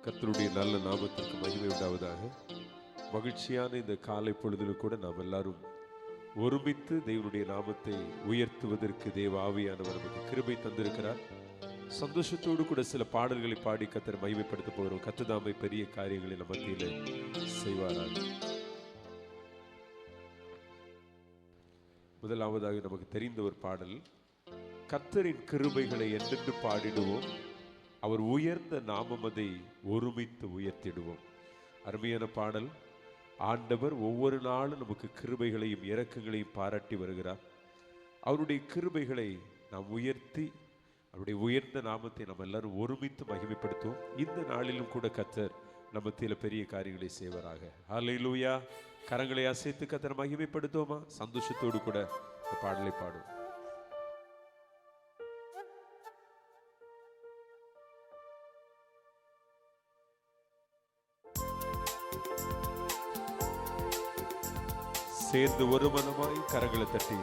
கர்த்தருடைய நல்ல நாமத்திற்கு மகிமை உண்டாவதாக. மகிழ்ச்சியான இந்த காலை பொழுதில் கூட நாம் எல்லாரும் ஒருமித்து தேவனுடைய நாமத்தை உயர்த்துவதற்கு தேவ ஆவியானவர் நமக்கு கிருபை தந்திருக்கிறார். சந்தோஷத்தோடு கூட சில பாடல்களை பாடி கர்த்தரை மகிமைப்படுத்த போகிறோம். கர்த்ததாமே பெரிய காரியங்களை நம்ம மத்தியிலே செய்வாராக. முதலாவதாக நமக்கு தெரிந்த ஒரு பாடல், கர்த்தரின் கிருபைகளை என்றென்று பாடிடுவோம், அவர் உயர்ந்த நாமமதை ஒருமித்து உயர்த்திடுவோம். அருமையான பாடல். ஆண்டவர் ஒவ்வொரு நாளும் நமக்கு கிருபைகளையும் இரக்கங்களையும் பாராட்டி வருகிறார். அவருடைய கிருபைகளை நாம் உயர்த்தி அவருடைய உயர்ந்த நாமத்தை நாம் எல்லாரும் ஒருமித்து மகிமைப்படுத்துவோம். இந்த நாளிலும் கூட கர்த்தர் நம்ம மத்தியில் பெரிய காரியங்களை செய்வாராக. ஹல்லேலூயா. கரங்களை அசைத்து கர்த்தரை மகிமைப்படுத்துவோமா? சந்தோஷத்தோடு கூட இந்த பாடலை பாடுவோம். சேர்ந்து ஒரு மனமாய் கரங்களை தட்டி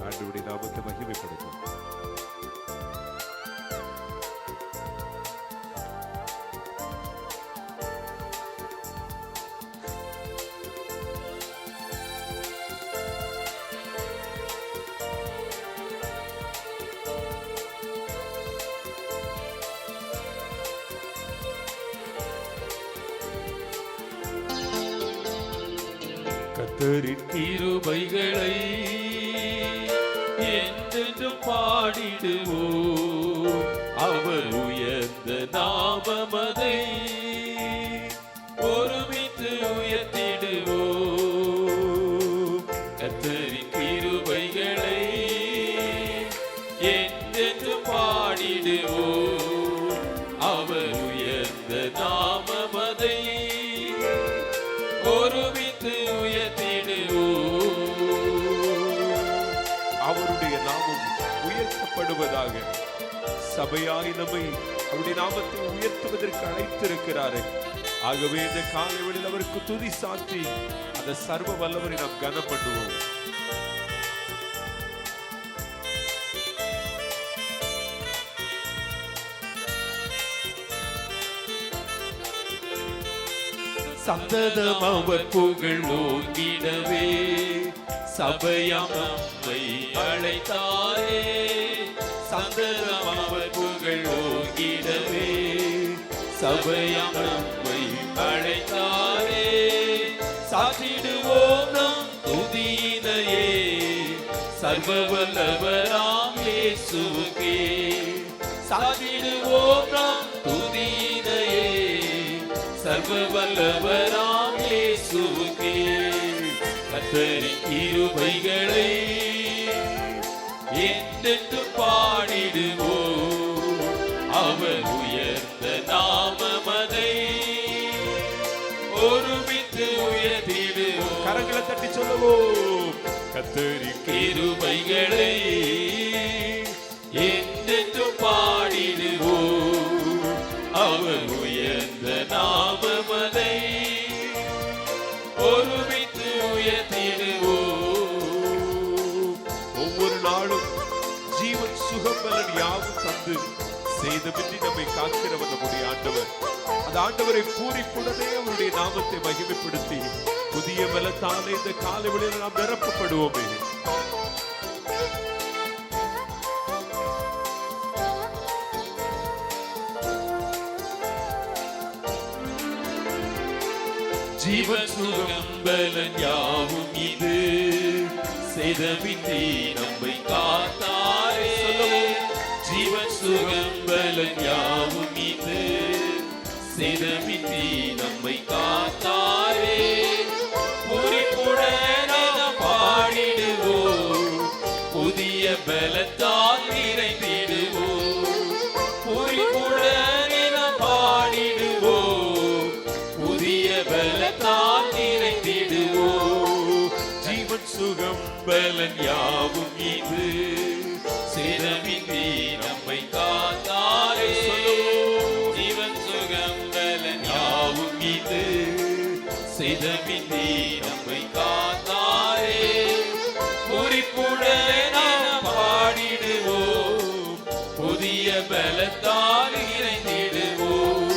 ஆண்டவருடைய நாமத்தை மகிமைப்படுத்தும். கர்த்தரின் கிருபைகளை என்றென்றும் பாடிடுவோம், அவர் உயர்ந்த நாமமதை ஒருமித்து உயர்த்திடுவோம். கர்த்தரின் கிருபைகளை என்றென்றும் பாடிடுவோம், அவர் உயர்ந்த நாமமதை ஒருமித்து அவருடைய நாமம் உயர்த்தப்படுவதாக. சபையாய் நம்மை அவருடைய நாமத்தை உயர்த்துவதற்கு அழைத்திருக்கிறாரு. ஆகவே இந்த காலை வேளையில் அவருக்கு துதி சாற்றி அந்த சர்வ வல்லவரை நாம் கனம் பண்ணுவோம். சந்ததம் அவர் புகழ் ஓங்கிடவே சபையாம் நம்மை அழைத்தாரே. சந்ததம் அவர் புகழ் ஓங்கிடவே சபையாம் நம்மை அழைத்தாரே. சாற்றிடுவோம் நம் துதியினையே சர்வ வல்லவராம் இயேசுவுக்கே. சாற்றிடுவோம் நம் துதியினையே சர்வ வல்லவராம் இயேசுவுக்கே. கர்த்தரின் கிருபைகளை என்றென்றும் பாடிடுவோம், அவர் உயர்ந்த நாமமதை ஒருமித்து உயர்த்திடுவோம். கரங்களை தட்டி சொல்லுவோம். கர்த்தரின் கிருபைகளை என்றென்றும் பாடிடுவோம், அவர் உயர்ந்த நாமமதை ஒருமித்து உயர்த்திடுவோம். ஒவ்வொரு நாளும் ஜீவன் சுகம் பலன் யாவும் தந்து செய்தமின்றி நம்மை காக்கிறவர் நம்முடைய ஆண்டவர். அந்த ஆண்டவரை பூரிப்புடனே அவருடைய நாமத்தை மகிமைப்படுத்தி புதிய பலத்தாலே இந்த காலை வேளையில் நாம் நிரப்பப்படுவோமே. ஜீவன் சுகம் பலன் யாவும் இது செய்தமின்றி நம்மை காத்தாரே. ஜீவன் சுகம் பலன் யாவும் இது செய்தமின்றி நம்மை காத்தாரே. பூரிப்புடன் பாடிடுவோம், புதிய பலத்தால் நிறைந்திடுவோம். பூரிப்புடன் பாடிடுவோம், புதிய பலத்தால் நிறைந்திடுவோம். ஜீவன் சுகம் பலன் யாவும் இது சேதமின்றி நம்மை காத்தாரே. ஜீவன் சுகம் பலன் யாவும் இது சேதமின்றி நம்மை காத்தாரே. குறிப்புடன் பாடிடுவோம், புதிய பலத்தால் இறைந்திடுவோம்.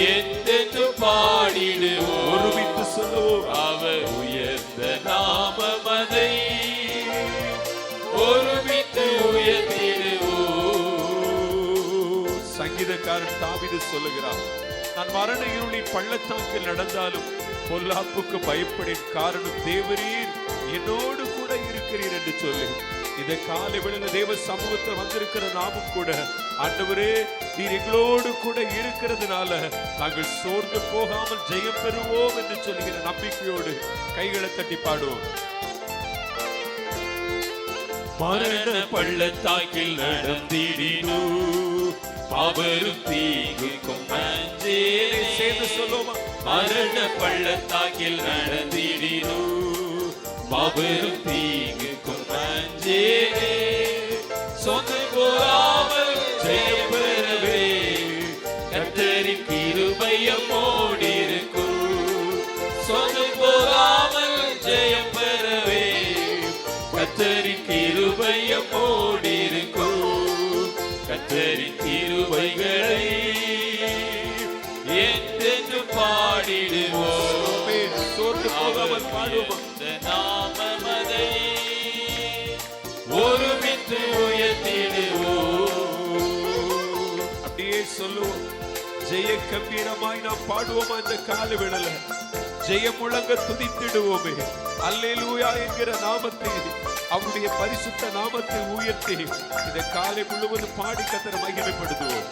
என்றென்று பாடிடுவோம். ஒருமித்து சொல்லுவோம். அவர் உயர்ந்த நாமமதை ஒருமித்து உயர்த்திடுவோம். சங்கீதக்காரன் தாவீது சொல்லுகிறார், நான் மரண இருளின் பள்ளத்தாக்கில் நடந்தாலும் பொல்லாப்புக்கு பயப்படேன், காரணம் தேவரீர் என்னோடு கூட இருக்கிறீர் என்று சொல்லி இந்த காலை வேளையில தேவ சமூகத்தில் வந்திருக்கிற நாமும் கூட, ஆண்டவரே நீர் எங்களோடு கூட இருக்கிறதுனால நாங்கள் சோர்ந்து போகாமல் ஜெயம் பெறுவோம் என்று சொல்லுகிற நம்பிக்கையோடு கைகளை தட்டி பாடுவோம். மரண பள்ளத்தாக்கில் நடந்திடினோம், மாபெரும் தீங்குக்கும் அஞ்சேனே. சேர்ந்து சொல்லுவோமா? மரண பள்ளத்தாக்கில் நடந்திடினோம், மாபெரும் தீங்குக்கும் அஞ்சேனே. சொந்து போகாமல் ஜெயம் பெறவே கர்த்தரின் கிருபை நம்மோடு இருக்கும். சொந்து போகாமல் ஜெயம் பெறவே கர்த்தரின் கிருபை நம்மோடு இருக்கும். கர்த்தரின் கிருபைகளை என்றென்று பாடிடுவோம். சோர்ந்து போகாமல் பாடுவோம். நாமமதை ஒருமித்து உயர்த்திடுவோம். அப்படியே சொல்லுவோம். ஜெய கம்பீரமாய் நாம் பாடுவோமா? இந்த கால வேளையில ஜெய முழங்க துதித்திடுவோமே. அல்லேலூயா என்கிற நாமத்தை, அவருடைய பரிசுத்த நாமத்தை உயர்த்தி இந்த காலை முழுவதும் பாடி கர்த்தரை மகிமைப்படுத்துவோம்.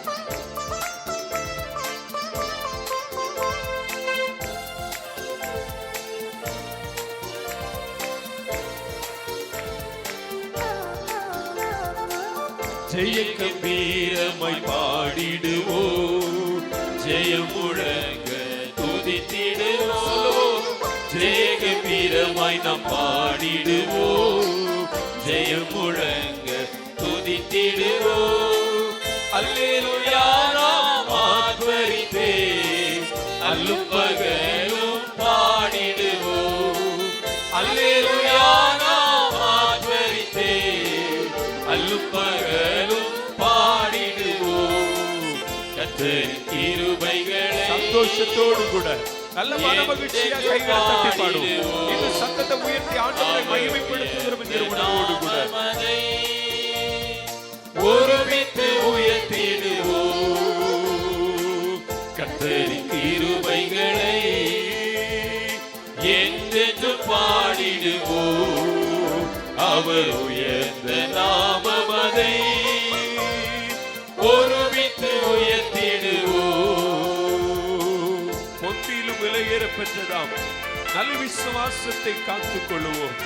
ஜெய கம்பீரமாய் பாடிடுவோம், ஜெயம் முழங்க துதித்திடுவோம். ஜெய கம்பீரமாய் நாம் பாடிடுவோம், ஜெயம் முழங்க துதித்திடுவோம். அல்லேலூயா நாம் ஆர்ப்பரித்தே அல்லும் பகலும் பாடிடுவோம். அல்லேலூயா நாம் ஆர்ப்பரித்தே அல்லும் பகலும் பாடிடுவோம். கர்த்தரின் கிருபைகளை சந்தோஷத்தோடு கூட நல்ல மனமகிழ்ச்சியா கைகளை தட்டி பாடுவோம். இந்த சத்தத்தை உயர்த்தி ஆண்டவரை மகிமைப்படுத்துகிறோம் என்கிற உணர்வோடு கூட ஒருமித்து உயர்த்திடுவோம். கர்த்தரின் கிருபைகளை என்றென்று பாடிடுவோம். அவர் உயர்ந்த நாமமதை ஒருமித்து உயர்த்திடுவோம். பொன்னிலும் விலையேற பெற்றதாம் நல்ல விசுவாசத்தை காத்துக் கொள்ளுவோம்.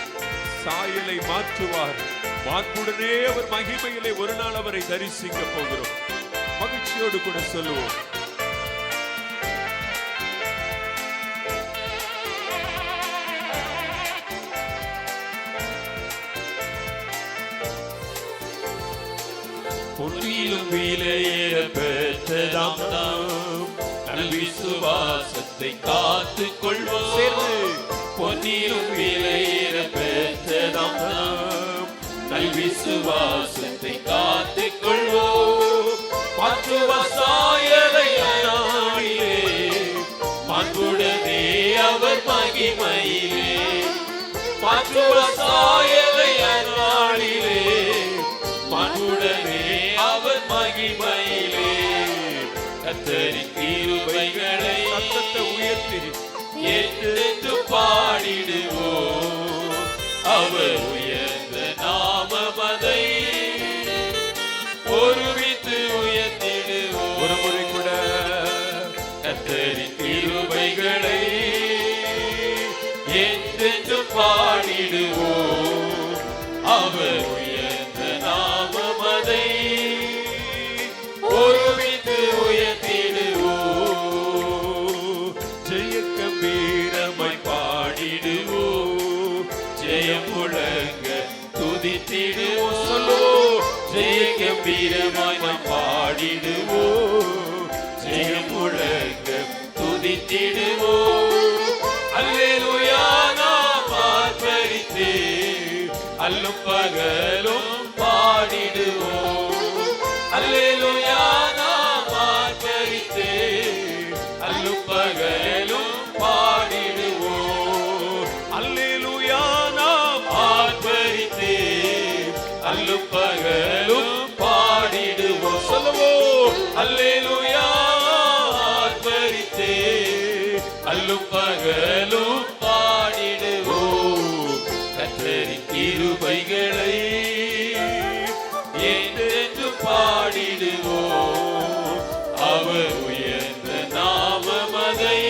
சாயலை மாற்றுவார், மாற்றுடனே அவர் மகிமையிலே ஒரு நாள் அவரை தரிசிக்க போகிறோம். மகிழ்ச்சியோடு கூட சொல்லுவோம். பொன்னிலும் விலையேற பெற்றதாம் நாம் நல் விசுவாசத்தை காத்துக் கொள்வோம். பொன்னிலும் விலையேற பெற்றதாம் நாம் நல் விசுவாசத்தை காத்துக் கொள்வோம். சாயலை நாளிலே மாற்றுடனே அவர் மகிமையிலே. சாயலை நாளிலே மாற்றுடனே அவர் மகிமையிலே. கர்த்தரின் கிருபைகளை சத்தத்தை உயர்த்தி என்றென்று பாடிடுவோம். அவர் உயர்ந்த நாமமதை ஒருமித்து உயர்த்திடுவோம். ஒரு முறை கூட கர்த்தரின் கிருபைகளை என்றென்று பாடிடுவோம். அவர் உயர்ந்த நாமமதை ஒருமித்து உயர்த்திடுவோம். ஜெய கம்பீரமாய் பாடிடுவோம். ஜெயம் முழங்க துதித்திடுவோம். சொல்லுவோம். ஜெய கம்பீரமாய் நாம் பாடிடுவோம். ஜெயம் முழங்க துதித்திடுவோம். அல்லேலூயா நாம் ஆர்ப்பரித்தே அல்லும் பகலும் பாடிடுவோம். அல்லேலூயா நாம் ஆர்ப்பரித்தே அல்லும் பகலும் பாடிடுவோம் கர்த்தரின் கிருபைகளை என்றென்று பாடிடுவோம் அவர் உயர்ந்த நாமமதை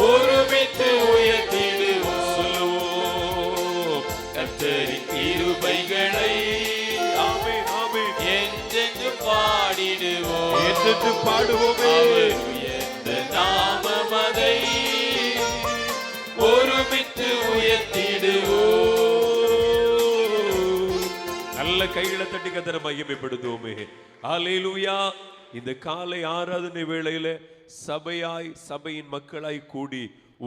ஒருமித்து உயர்த்திடுவோம் கர்த்தரின் கிருபைகளை என்றென்று பாடிடுவோம் என்றென்று பாடுவோமே அவர் உயர்ந்த நாமமதை ஒருமித்து உயர்த்திடுவோம். நல்ல கைகளை தட்டி கர்த்தரை மகிமைப்படுத்துவோமே. அல்லேலூயா. இந்த காலை ஆராதனை வேளையில சபையின் மக்களாய் கூடி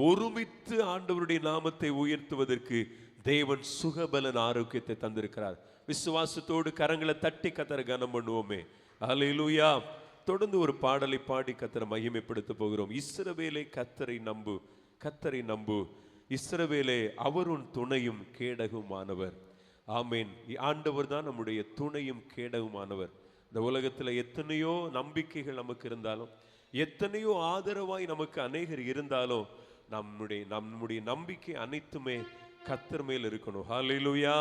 ஒருமித்து ஆண்டவருடைய நாமத்தை உயர்த்துவதற்கு தேவன் சுகபலன் ஆரோக்கியத்தை தந்திருக்கிறார். விசுவாசத்தோடு கரங்களை தட்டி கர்த்தரை கனம் பண்ணுவோமே. அல்லேலூயா. தொடர்ந்து ஒரு பாடலை பாடி கர்த்தரை மகிமைப்படுத்த போகிறோம். இஸ்ரவேலே கர்த்தரை நம்பு, கர்த்தரை நம்பு, இஸ்ரவேலே அவர் உன் துணையும் கேடகுமானவர். ஆமேன். ஆண்டவர் தான் நம்முடைய துணையும் கேடகுமானவர். இந்த உலகத்துல எத்தனையோ நம்பிக்கைகள் நமக்கு இருந்தாலும், எத்தனையோ ஆதரவாய் நமக்கு அநேகர் இருந்தாலும், நம்முடைய நம்பிக்கை அனைத்துமே கர்த்தர் மேல் இருக்கணும். ஹல்லேலூயா.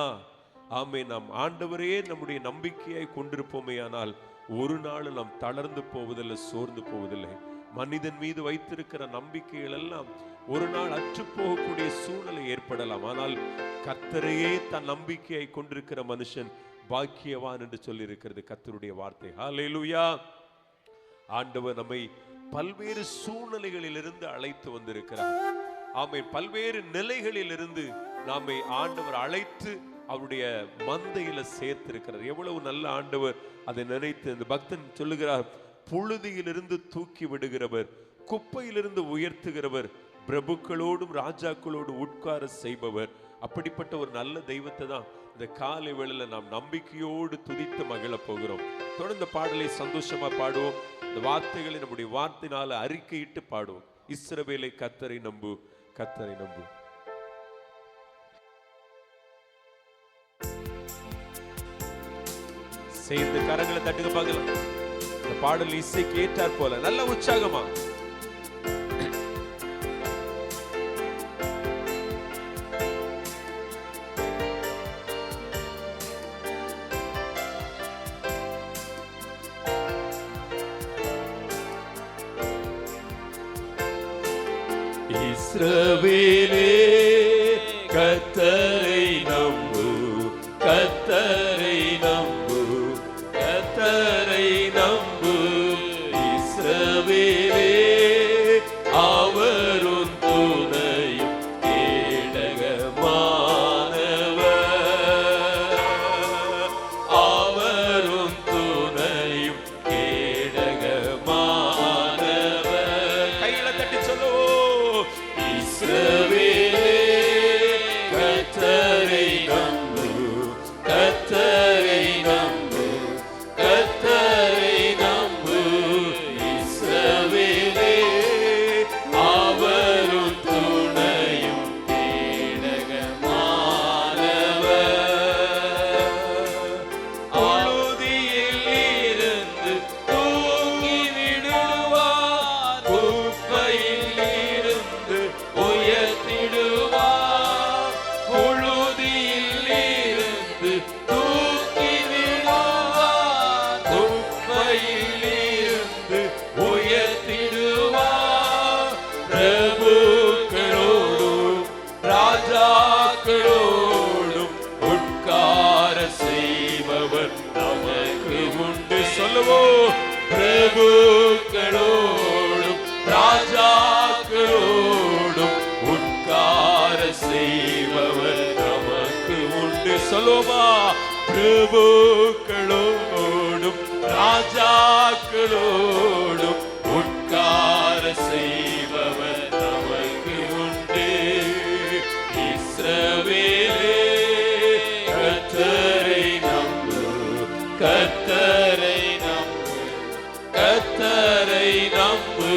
ஆமென். நாம் ஆண்டவரே நம்முடைய நம்பிக்கையாய் கொண்டிருப்போமே ஆனால் ஒரு நாள் நாம் தளர்ந்து போவதில்லை, சோர்ந்து போவதில்லை. மனிதன் மீது வைத்திருக்கிற நம்பிக்கைகள் எல்லாம் ஒரு நாள் அற்று போகக்கூடிய சூழ்நிலை ஏற்படலாம். ஆனால் கர்த்தரையே தன் நம்பிக்கையை கொண்டிருக்கிற மனுஷன் பாக்கியவான் என்று சொல்லி இருக்கிறது கர்த்தருடைய வார்த்தை. ஹல்லேலூயா. ஆண்டவர் நம்மை பல்வேறு சூழ்நிலைகளிலிருந்து அழைத்து வந்திருக்கிறார். ஆமென். பல்வேறு நிலைகளிலிருந்து நம்மை ஆண்டவர் அழைத்து அவருடைய மந்தையில சேர்த்திருக்கிறார். எவ்வளவு நல்ல ஆண்டவர் அதை நினைத்து இந்த பக்தன் சொல்லுகிறார், புழுதியிலிருந்து தூக்கி விடுகிறவர், குப்பையிலிருந்து உயர்த்துகிறவர், பிரபுக்களோடும் ராஜாக்களோடு உட்கார செய்பவர். அப்படிப்பட்ட ஒரு நல்ல தெய்வத்தை தான் இந்த காலை வேளையில நாம் நம்பிக்கையோடு துதித்து மகிழ போகிறோம். தொடர்ந்து பாடலை சந்தோஷமா பாடுவோம். இந்த வார்த்தைகளை நம்முடைய வார்த்தையினால அறிக்கையிட்டு பாடுவோம். இஸ்ரவேலை கர்த்தரை நம்பு, கர்த்தரை நம்பு. சேர்ந்து கரங்களை தட்டுங்க பார்க்கலாம். இந்த பாடல் இசைக்கு ஏற்றார் போல நல்ல உற்சாகமா இஸ்ரவேலே கர்த்தரை நம்பு, கர்த்தரை நம்பு, கர்த்தரை நம்பு. இஸ்ரவேலே அவர் உன் துணையும் கேடகமானவர், அவர் உன் துணையும் கேடகமானவர். கைகளை தட்டி சொல்லுவோம். இஸ்ரவேலே கர்த்தரை நம்பு, கர்த்தரை நம்பு, கர்த்தரை நம்பு. இஸ்ரவேலே அவர் உன் துணையும் கேடகமானவர். புழுதியில் இருந்து தூக்கி விடுவார், குப்பையில் இருந்து உயர்த்திடுவார். புழுதியில் இருந்து தூக்கி விடுவார், குப்பையில் இருந்து உயர்த்திடுவார். பிரபுக்களோடும் ராஜாக்களோடும் உட்கார செய்பவர் நமக்கு உண்டு. சொல்லுவோம். பிரபுக்களோடும் ராஜாக்களோடும் உட்கார செய்பவர் நமக்கு உண்டு. சொல்லுமா. பிரபுக்களோடும் ராஜாக்களோடும் உட்கார செய்பவர் நமக்கு உண்டு. இஸ்ரவேலே கர்த்தரை நம்பு, கர்த்தரை நம்பு, கர்த்தரை நம்பு.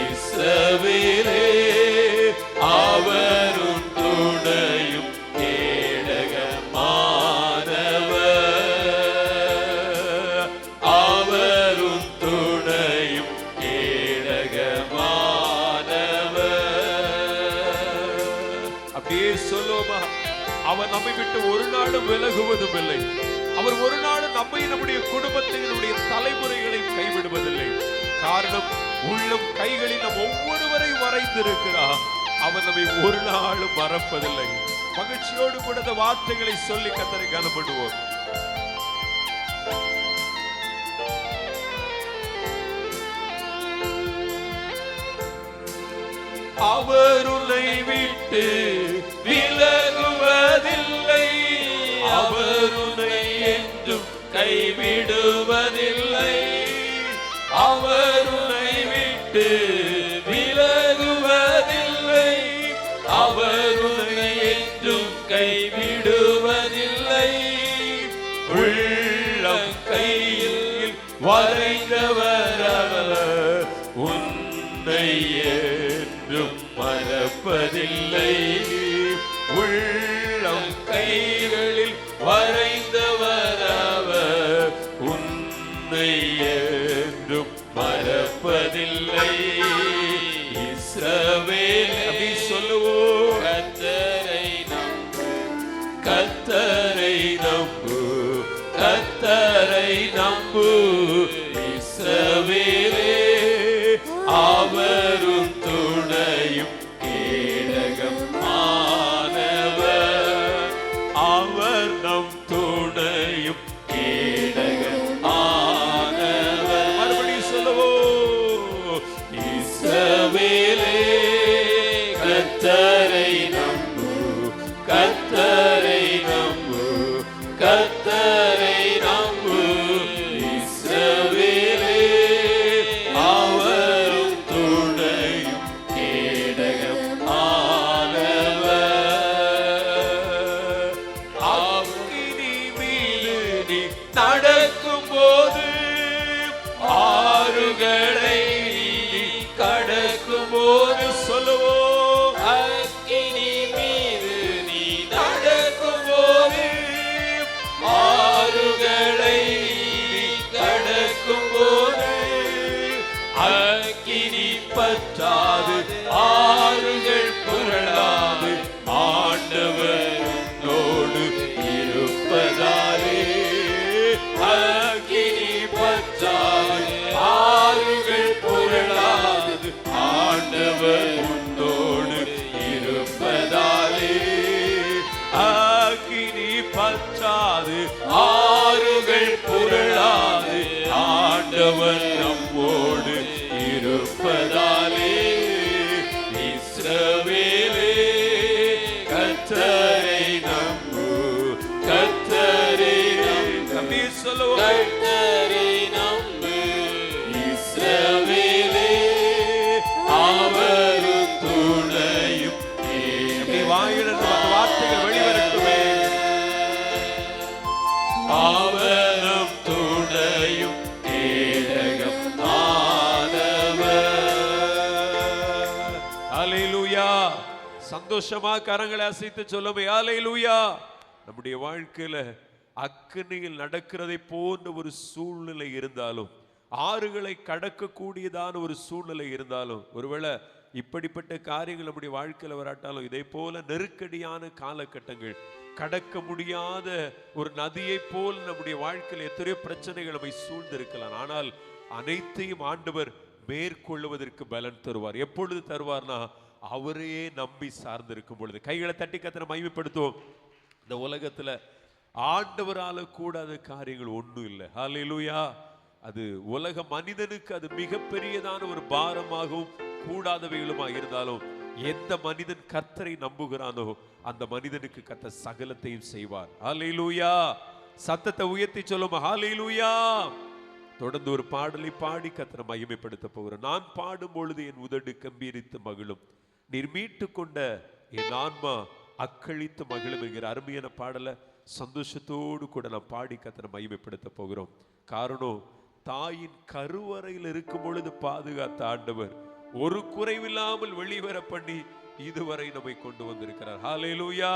இஸ்ரவேலே அவர் உன் துணையும் கேடகமானவர், அவர் உன் துணையும் கேடகமானவர். சொல்லுவோமா? அவர் நம்மை விட்டு ஒரு நாளும் விலகுவதும் இல்லை. அவர் ஒரு நாளும் நம்மை, நம்முடைய குடும்பத்தை, நம்முடைய தலைமுறைகளை கைவிடுவதில்லை. காரணம், உள்ளம் கைகளில் நம் ஒவ்வொருவரை வரைந்திருக்கிறார். அவர் நம்மை ஒரு நாளும் மறப்பதில்லை. மகிழ்ச்சியோடு கூட இந்த வார்த்தைகளை சொல்லி கர்த்தரை கனம் பண்ணுவோம். அவர் உன்னை விட்டு விலகுவதில்லை, அவர் உன்னை என்றும் கைவிடுவதில்லை. அவர் உன்னை விட்டு விலகுவதில்லை, அவர் உன்னை என்றும் கைவிடுவதில்லை. உள்ளம் கையில் வரைந்தவர் அவர், உன்னை என்றும் மறப்பதில்லை. உள்ளம் கைகளில் வரைந்தவர் அவர், உன்னை என்றும் மறப்பதில்லை. இஸ்ரவேல் அப்படி சொல்லுவோம். கர்த்தரை நம்பு, கர்த்தரை நம்பு, கர்த்தரை நம்பு. இஸ்ரவேலே, அவரும் துணையும் கேடகம் ஆனவர், அவர் நம் துணையும் கேடகம் ஆனவர். மறுபடியும் சொல்லுவோம். இஸ்ரவேலே, கர்த்தரை நம்பு, கர்த்தரை நம்பு, கர்த்தரை நம்பு. இஸ்ரவேலே, அவரும் துணையும் கேடகம் ஆனவர். அக்கினி மீது நீ நடக்கும் போது, ஆறுகளை நீ கடக்கும் போது, சொல்லுவோம். அக்கினி மீது நீ நடக்கும் போது, ஆறுகளை நீ கடக்கும் போது, அக்கினி பற்றாது, ஆறுகள் புரளாது, ஆண்டவர் உன்னோடு இருப்பதாலே. அக்கினி பற்றாது, ஆறுகள் புரளாது, ஆண்டவர் உன்னோடு இருப்பதாலே. அக்கினி பற்றாது, ஆறுகள் புரளாது, ஆண்டவர் நம்மோடு இருப்பதாலே. இஸ்ரவேலே, கர்த்தரை நம்பு, கர்த்தரை நம்பு. சொல்லுவோம். கர்த்தரை நம்பு. இஸ்ரவேலே, அவரும் துணையும். வாயிலிருந்து அந்த வார்த்தைகள் வெளிவரட்டுமே. அவரும் துணையும் கேடகம் ஆனவர். ஹல்லேலூயா. சந்தோஷமா கரங்களை அசைத்து சொல்லுமே, ஹல்லேலூயா. நம்முடைய வாழ்க்கையில அக்கினியில் நடக்கிறதை போன்ற ஒரு சூழ்நிலை இருந்தாலும், ஆறுகளை கடக்கக்கூடியதான ஒரு சூழ்நிலை இருந்தாலும், ஒருவேளை இப்படிப்பட்ட காரியங்கள் நம்முடைய வாழ்க்கையில வராட்டாலும், இதே போல நெருக்கடியான காலகட்டங்கள், கடக்க முடியாத ஒரு நதியை போல் நம்முடைய வாழ்க்கையில் எத்தனையோ பிரச்சனைகள் நம்மை சூழ்ந்திருக்கலாம். ஆனால் அனைத்தையும் ஆண்டவர் மேற்கொள்வதற்கு பலன் தருவார். எப்பொழுது தருவார்னா, அவரையே நம்பி சார்ந்திருக்கும் பொழுது. கைகளை தட்டி கர்த்தரை மகிமைப்படுத்துவோம். இந்த உலகத்துல ஆண்டவரால கூடாத காரியங்கள் ஒண்ணும் இல்லை. ஹல்லேலூயா. அது உலக மனிதனுக்கு அது மிகப்பெரியதான ஒரு பாரமாகவும் கூடாதவைகளுமாக இருந்தாலும், எந்த மனிதன் கர்த்தரை நம்புகிறானோ அந்த மனிதனுக்கு கர்த்தர் சகலத்தையும் செய்வார். ஹல்லேலூயா. சத்தத்தை உயர்த்தி சொல்லுமா, ஹல்லேலூயா. தொடர்ந்து ஒரு பாடலை பாடி கர்த்தரை மகிமைப்படுத்த போகிறோம். நான் பாடும் பொழுது என் உதடு கம்பீரித்து மகிழும், நீர் மீட்டு கொண்ட என் ஆன்மா அக்களித்து மகிழும் என்கிற அருமையான பாடலை சந்தோஷத்தோடு கூட நாம் பாடி கர்த்தரை மகிமைப்படுத்த போகிறோம். காரணம், தாயின் கருவறையில் இருக்கும் பொழுது பாதுகாத்த ஆண்டவர் ஒரு குறைவில்லாமல் வெளிவர பண்ணி இதுவரை நம்மை கொண்டு வந்திருக்கிறார். ஹல்லேலூயா.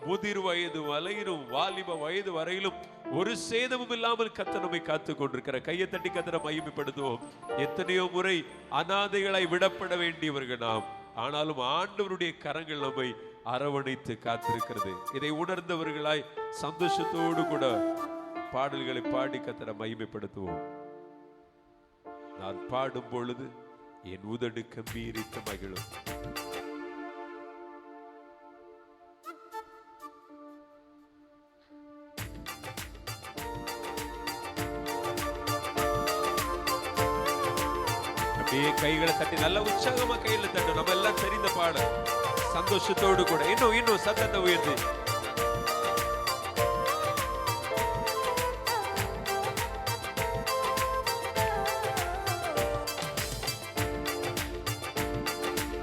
முதிர் வயது வரையிலும் வாலிப வயது வரையிலும் ஒரு சேதமும் இல்லாமல் கர்த்தர் நம்மை காத்து கொண்டிருக்கிறார். கையை தட்டி கர்த்தரை மகிமைப்படுத்துவோம். எத்தனையோ முறை அனாதைகளாய் விடப்பட வேண்டியவர்கள் நாம், ஆனாலும் ஆண்டவருடைய கரங்கள் நம்மை அரவணைத்து காத்திருக்கிறது. இதை உணர்ந்தவர்களாய் சந்தோஷத்தோடு கூட பாடல்களை பாடி கர்த்தரை மகிமைப்படுத்துவோம். நான் பாடும் பொழுது என் உதடு கம்பீரித்து மகிழும். அப்படியே கைகளை தட்டி நல்ல உற்சாகமா கையில தட்டும். நம்ம எல்லாம் தெரிந்த பாடல், சந்தோஷத்தோடு கூட இன்னும் சத்தத்தை உயர்த்தி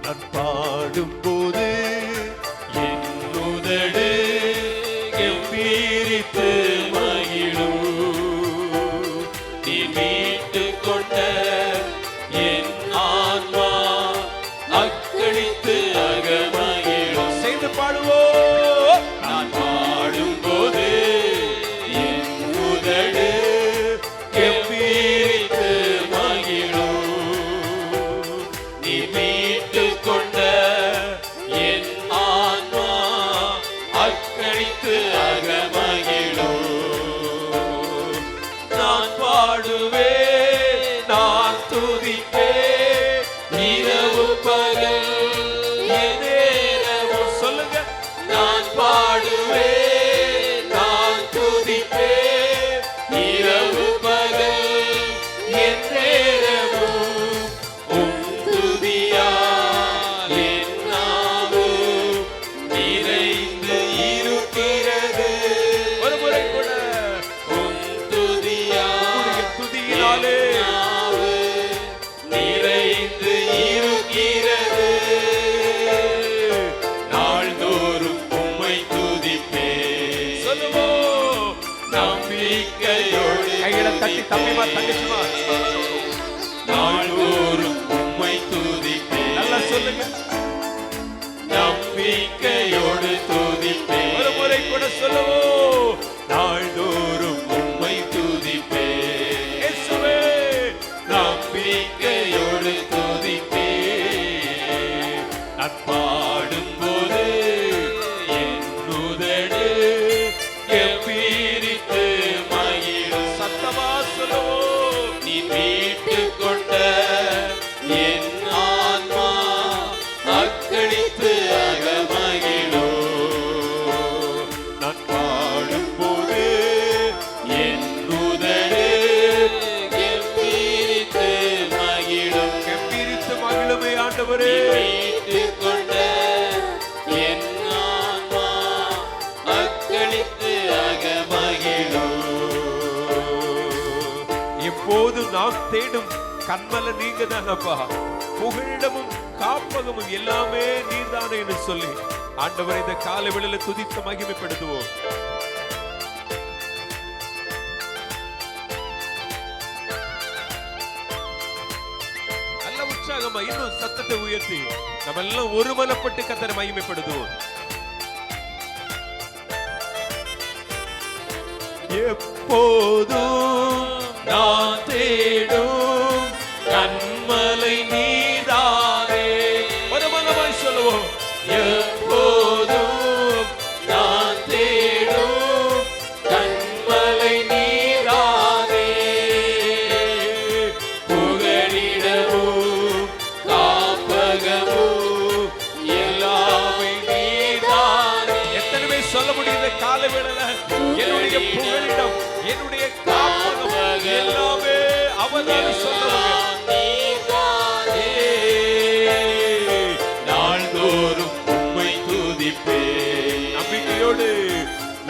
நான் பாடும் போது என் உதடு கம்பீரித்து மகிழும். நீ மீட்டு கொண்ட என் ஆன்மா அக்களித்து அகமகிழும். சேர்ந்து பாடுவோம். நான் பாடும் போது என் உதடு கம்பீரித்து மகிழும். நீ மீட்டு கொண்ட என் ஆன்மா அக்களித்து அகமகிழும். நான் பாடுவேன், நான் துதிப்பேன், இரவு பகல் என் நேரமும். சொல்லுங்க. நான் பாடுவேன், நான் துதிப்பேன், இரவு பகல் என் நேரமும். உம் துதியால் என் நாவும் நிறைந்து இருக்கிறது. ஒரு முறை கூட உம் துதியால் துதியினாலே என் நாவு நிறைந்து இருக்கிறது. நாள்தோறும் உம்மை துதிப்பேன். சொல்லுவோம். நம்பிக்கையோடு கைகளை தட்டி தம்பிமா தங்கச்சிமா நாள்தோறும் உம்மை துதிப்பேன். நல்லா சொல்லுங்க. நம்பிக்கையோடு துதிப்பேன். ஒரு முறை கூட சொல்லுவோம். நாள்தோறும் உம்மை துதிப்பேன். இயேசுவே. நம்பிக்கையோடு துதிப்பேன். நான் பாடும்போது என் உதடு கம்பீரித்து மகிழும். சத்தமா சொல்லுவோம். நீ மீட்டு கொண்ட என் ஆன்மா அக்களித்து அகமகிழும். நான் பாடும்போது என் உதடு கம்பீரித்து மகிழும். கம்பீரித்து மகிழுமே ஆண்டவரே. மீட்டு கொண்ட என் ஆன்மா அக்களித்து அகமகிழும். எப்போதும் நாம் தேடும் கண்மல நீங்க தானப்பா. புகழிடமும் காப்பகமும் எல்லாமே நீர்தானே என்று சொல்லி ஆண்டவரை இந்த காலை வேளையில துதித்து மகிமைப்படுத்துவோம். நல்ல உற்சாகமா இன்னும் சத்தத்தை உயர்த்தி நம்ம எல்லாம் ஒருமனப்பட்டு கர்த்தரை மகிமைப்படுத்துவோம். எப்போதும் நான் தேடும் கண்மலை நீதானே. ஒருமனமாய் சொல்லுவோம். எப்போதும் நான் தேடும் கண்மலை நீதானே. புகழிடமும் காப்பகமும் எல்லாமே நீதானே. எத்தனை பேர் சொல்ல முடியும் இந்த காலை வேளையில என்னுடைய புகழிடம், என்னுடைய காப்பகம் எல்லாமே அவர்தான் சொல்லுவாங்க. நீதானே. நாள்தோறும் உம்மை துதிப்பேன். நம்பிக்கையோடு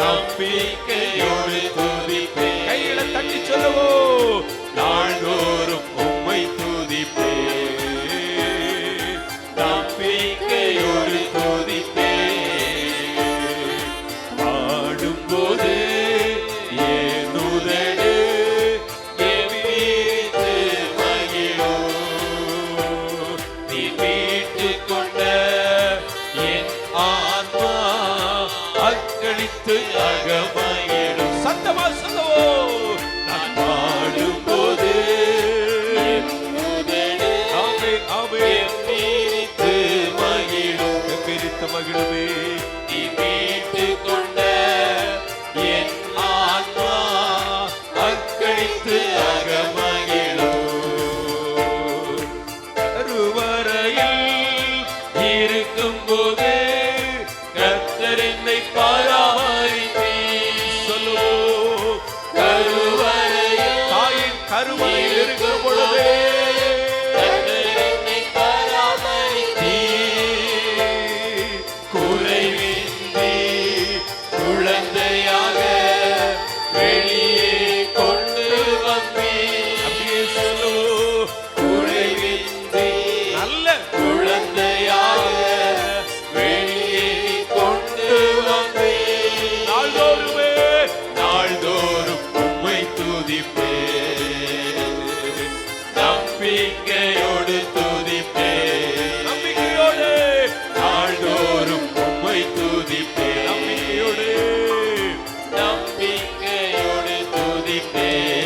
நம்பிக்கையோடு துதிப்பேன். கைகளை தட்டி சொல்லுவோம். நாள்தோறும் உம்மை துதிப்பேன். நம்பிக்கையோடு துதிப்பேன். பாடும்போது என் உதடு கம்பீரித்து மகிழும். நீ மீட்டுக் கொண்ட என் ஆன்மா அக்களித்து அகமகிழும். சத்தமா சொல்லுவோம். நான் பாடும்போது என் உதடு ஆமே ஆமே கம்பீரித்து மகிழும். கம்பீரித்து மகிழுமே. நீ மீட்டுக் கொண்ட என் ஆத்மா அக்களித்து அகமகிழும். கருவறையில் இருக்கும்போது கர்த்தர் என்னை பராமரித்தீர். சொல்லுவோம். கருவறையில் தாயின் கருவறையில் இருக்கும் பொழுதே கர்த்தர் என்னை பராமரித்தீர். குறைவின்றி குழந்தையாக வெளியே கொண்டு வந்தீர். அப்படியே சொல்லுவோம். குறைவின்றி நல்ல குழந்தையாக வெளியே கொண்டு வந்தீர். நாள்தோறுமே நாள்தோறும் உம்மை துதிப்பேன். நம்பிக்கையோடு துதிப்பேன். நம்பிக்கையோடு நாள்தோறும் உம்மை துதிப்பேன். நம்பிக்கையோடு நம்பிக்கையோடு துதிப்பேன்.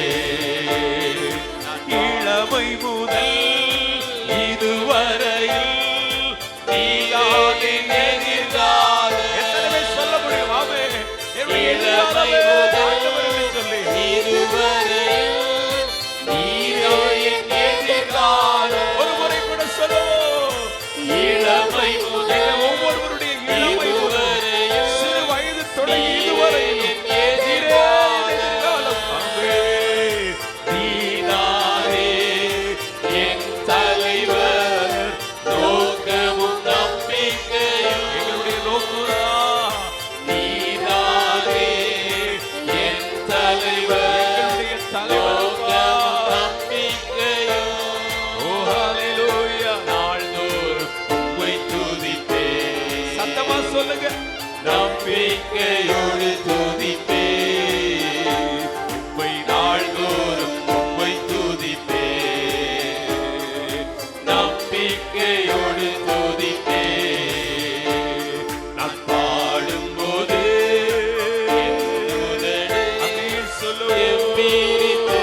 இளமை முதல் இதுவரையில் நீதானே எதிர்காலம். எத்தனை பேர் சொல்ல முடியும்? ஆமே. என்னுடைய இளமை எதிர்காலமே முதல் ஆண்டவர் என்று சொல்லி இதுவரையில் நீரோ என் எதிர்காலம். ஒரு முறை கூட சொல்லுவோம். இளமை முதல் எங்கள் ஒவ்வொருவருடைய இளமை முதல் இதுவரையில் சிறு வயது தொடங்கி இதுவரையிலும் என் எதிர்காலம். எதிர்காலம். ஆமே. நீதானே என் தலைவர், நோக்கமும் நம்பிக்கையும். எங்களுடைய நோக்கம் நீதானே என் தலைவர், எங்களுடைய தலைவர். நோக்கமும் நம்பிக்கையும். ஓ ஹalleluya. நாள்தோறும் உம்மை துதிப்பேன். சத்தமா சொல்லுங்க. நம்பிக்கையோடு துதிப்பேன். உம்மை நாள்தோறும் உம்மை துதிப்பேன். நம்பிக்கையோடு துதிப்பேன். நான் பாடும்போது என் உதடு அப்படியே சொல்லுவோம். எம்பீரித்து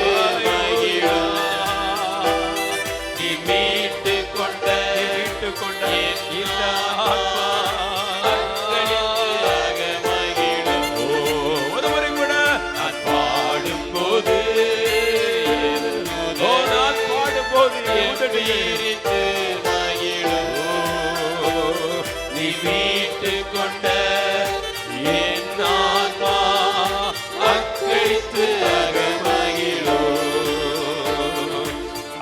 மகிழும். நீ மீட்டுக் கொண்ட மீட்டுக்கொண்ட இந்த ஆத்மா அக்களித்து அகமகிழும். ஒரு முறை கூட நான் பாடும்போது ஓ நான் பாடும்போது எம்பீரித்து மகிழும். நீ மீட்டுக் கொண்ட என் ஆத்மா அக்களித்து அகமகிழும்.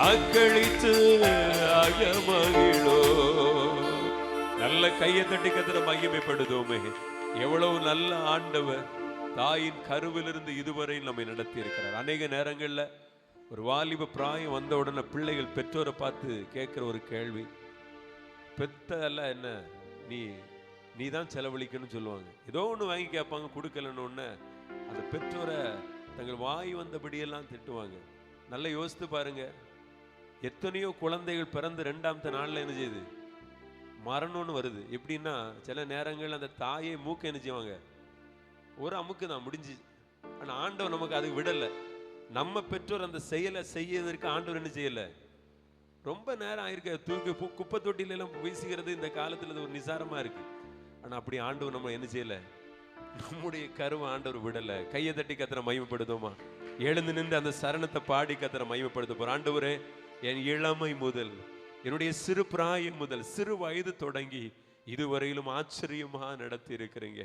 அக்களித்து அகமகிழோ. நல்ல கையை தட்டி கத்திர மகிமைப்படுதோமே. எவ்வளவு நல்ல ஆண்டவர். தாயின் கருவிலிருந்து இதுவரை நம்மை நடத்தி இருக்கிறார். அநேக நேரங்கள்ல ஒரு வாலிப பிராயம் வந்த உடனே பிள்ளைகள் பெற்றோரை பார்த்து கேட்கிற ஒரு கேள்வி, பெத்த அல்ல என்ன நீ தான் செலவழிக்கணும்னு சொல்லுவாங்க. ஏதோ ஒன்று வாங்கி கேட்பாங்க, கொடுக்கலன்னு ஒன்று அந்த பெற்றோரை தங்கள் வாய் வந்தபடியெல்லாம் திட்டுவாங்க. நல்லா யோசித்து பாருங்க. எத்தனையோ குழந்தைகள் பிறந்து 2ஆம் நாள்ல என்ன செய்யுது, மரணம்னு வருது. எப்படின்னா சில நேரங்கள் அந்த தாயை மூக்க என்ன செய்வாங்க, ஒரு அமுக்கு தான் முடிஞ்சு. ஆனா ஆண்டவர் நமக்கு அதுக்கு விடலை. நம்ம பெற்றோர் அந்த செயலை செய்யறதற்கு ஆண்டவர் என்ன செய்யல, ரொம்ப நேரம் ஆயிருக்க. தூக்கி குப்பை தொட்டில எல்லாம் வீசுகிறது இந்த காலத்துல ஒரு நிசாரமா இருக்கு. ஆனா அப்படி ஆண்டவர் நம்ம என்ன செய்யல, நம்முடைய கருவை ஆண்டவர் விடல. கையை தட்டி கத்திர மகிமைப்படுத்துமா. எழுந்து நின்று அந்த சரணத்தை பாடி கத்திர மகிமைப்படுத்த போற. ஆண்டவரே, என் இளமை முதல், என்னுடைய சிறு பிராயம் முதல், சிறு வயது தொடங்கி இதுவரையிலும் ஆச்சரியமா நடத்தி இருக்கிறீங்க.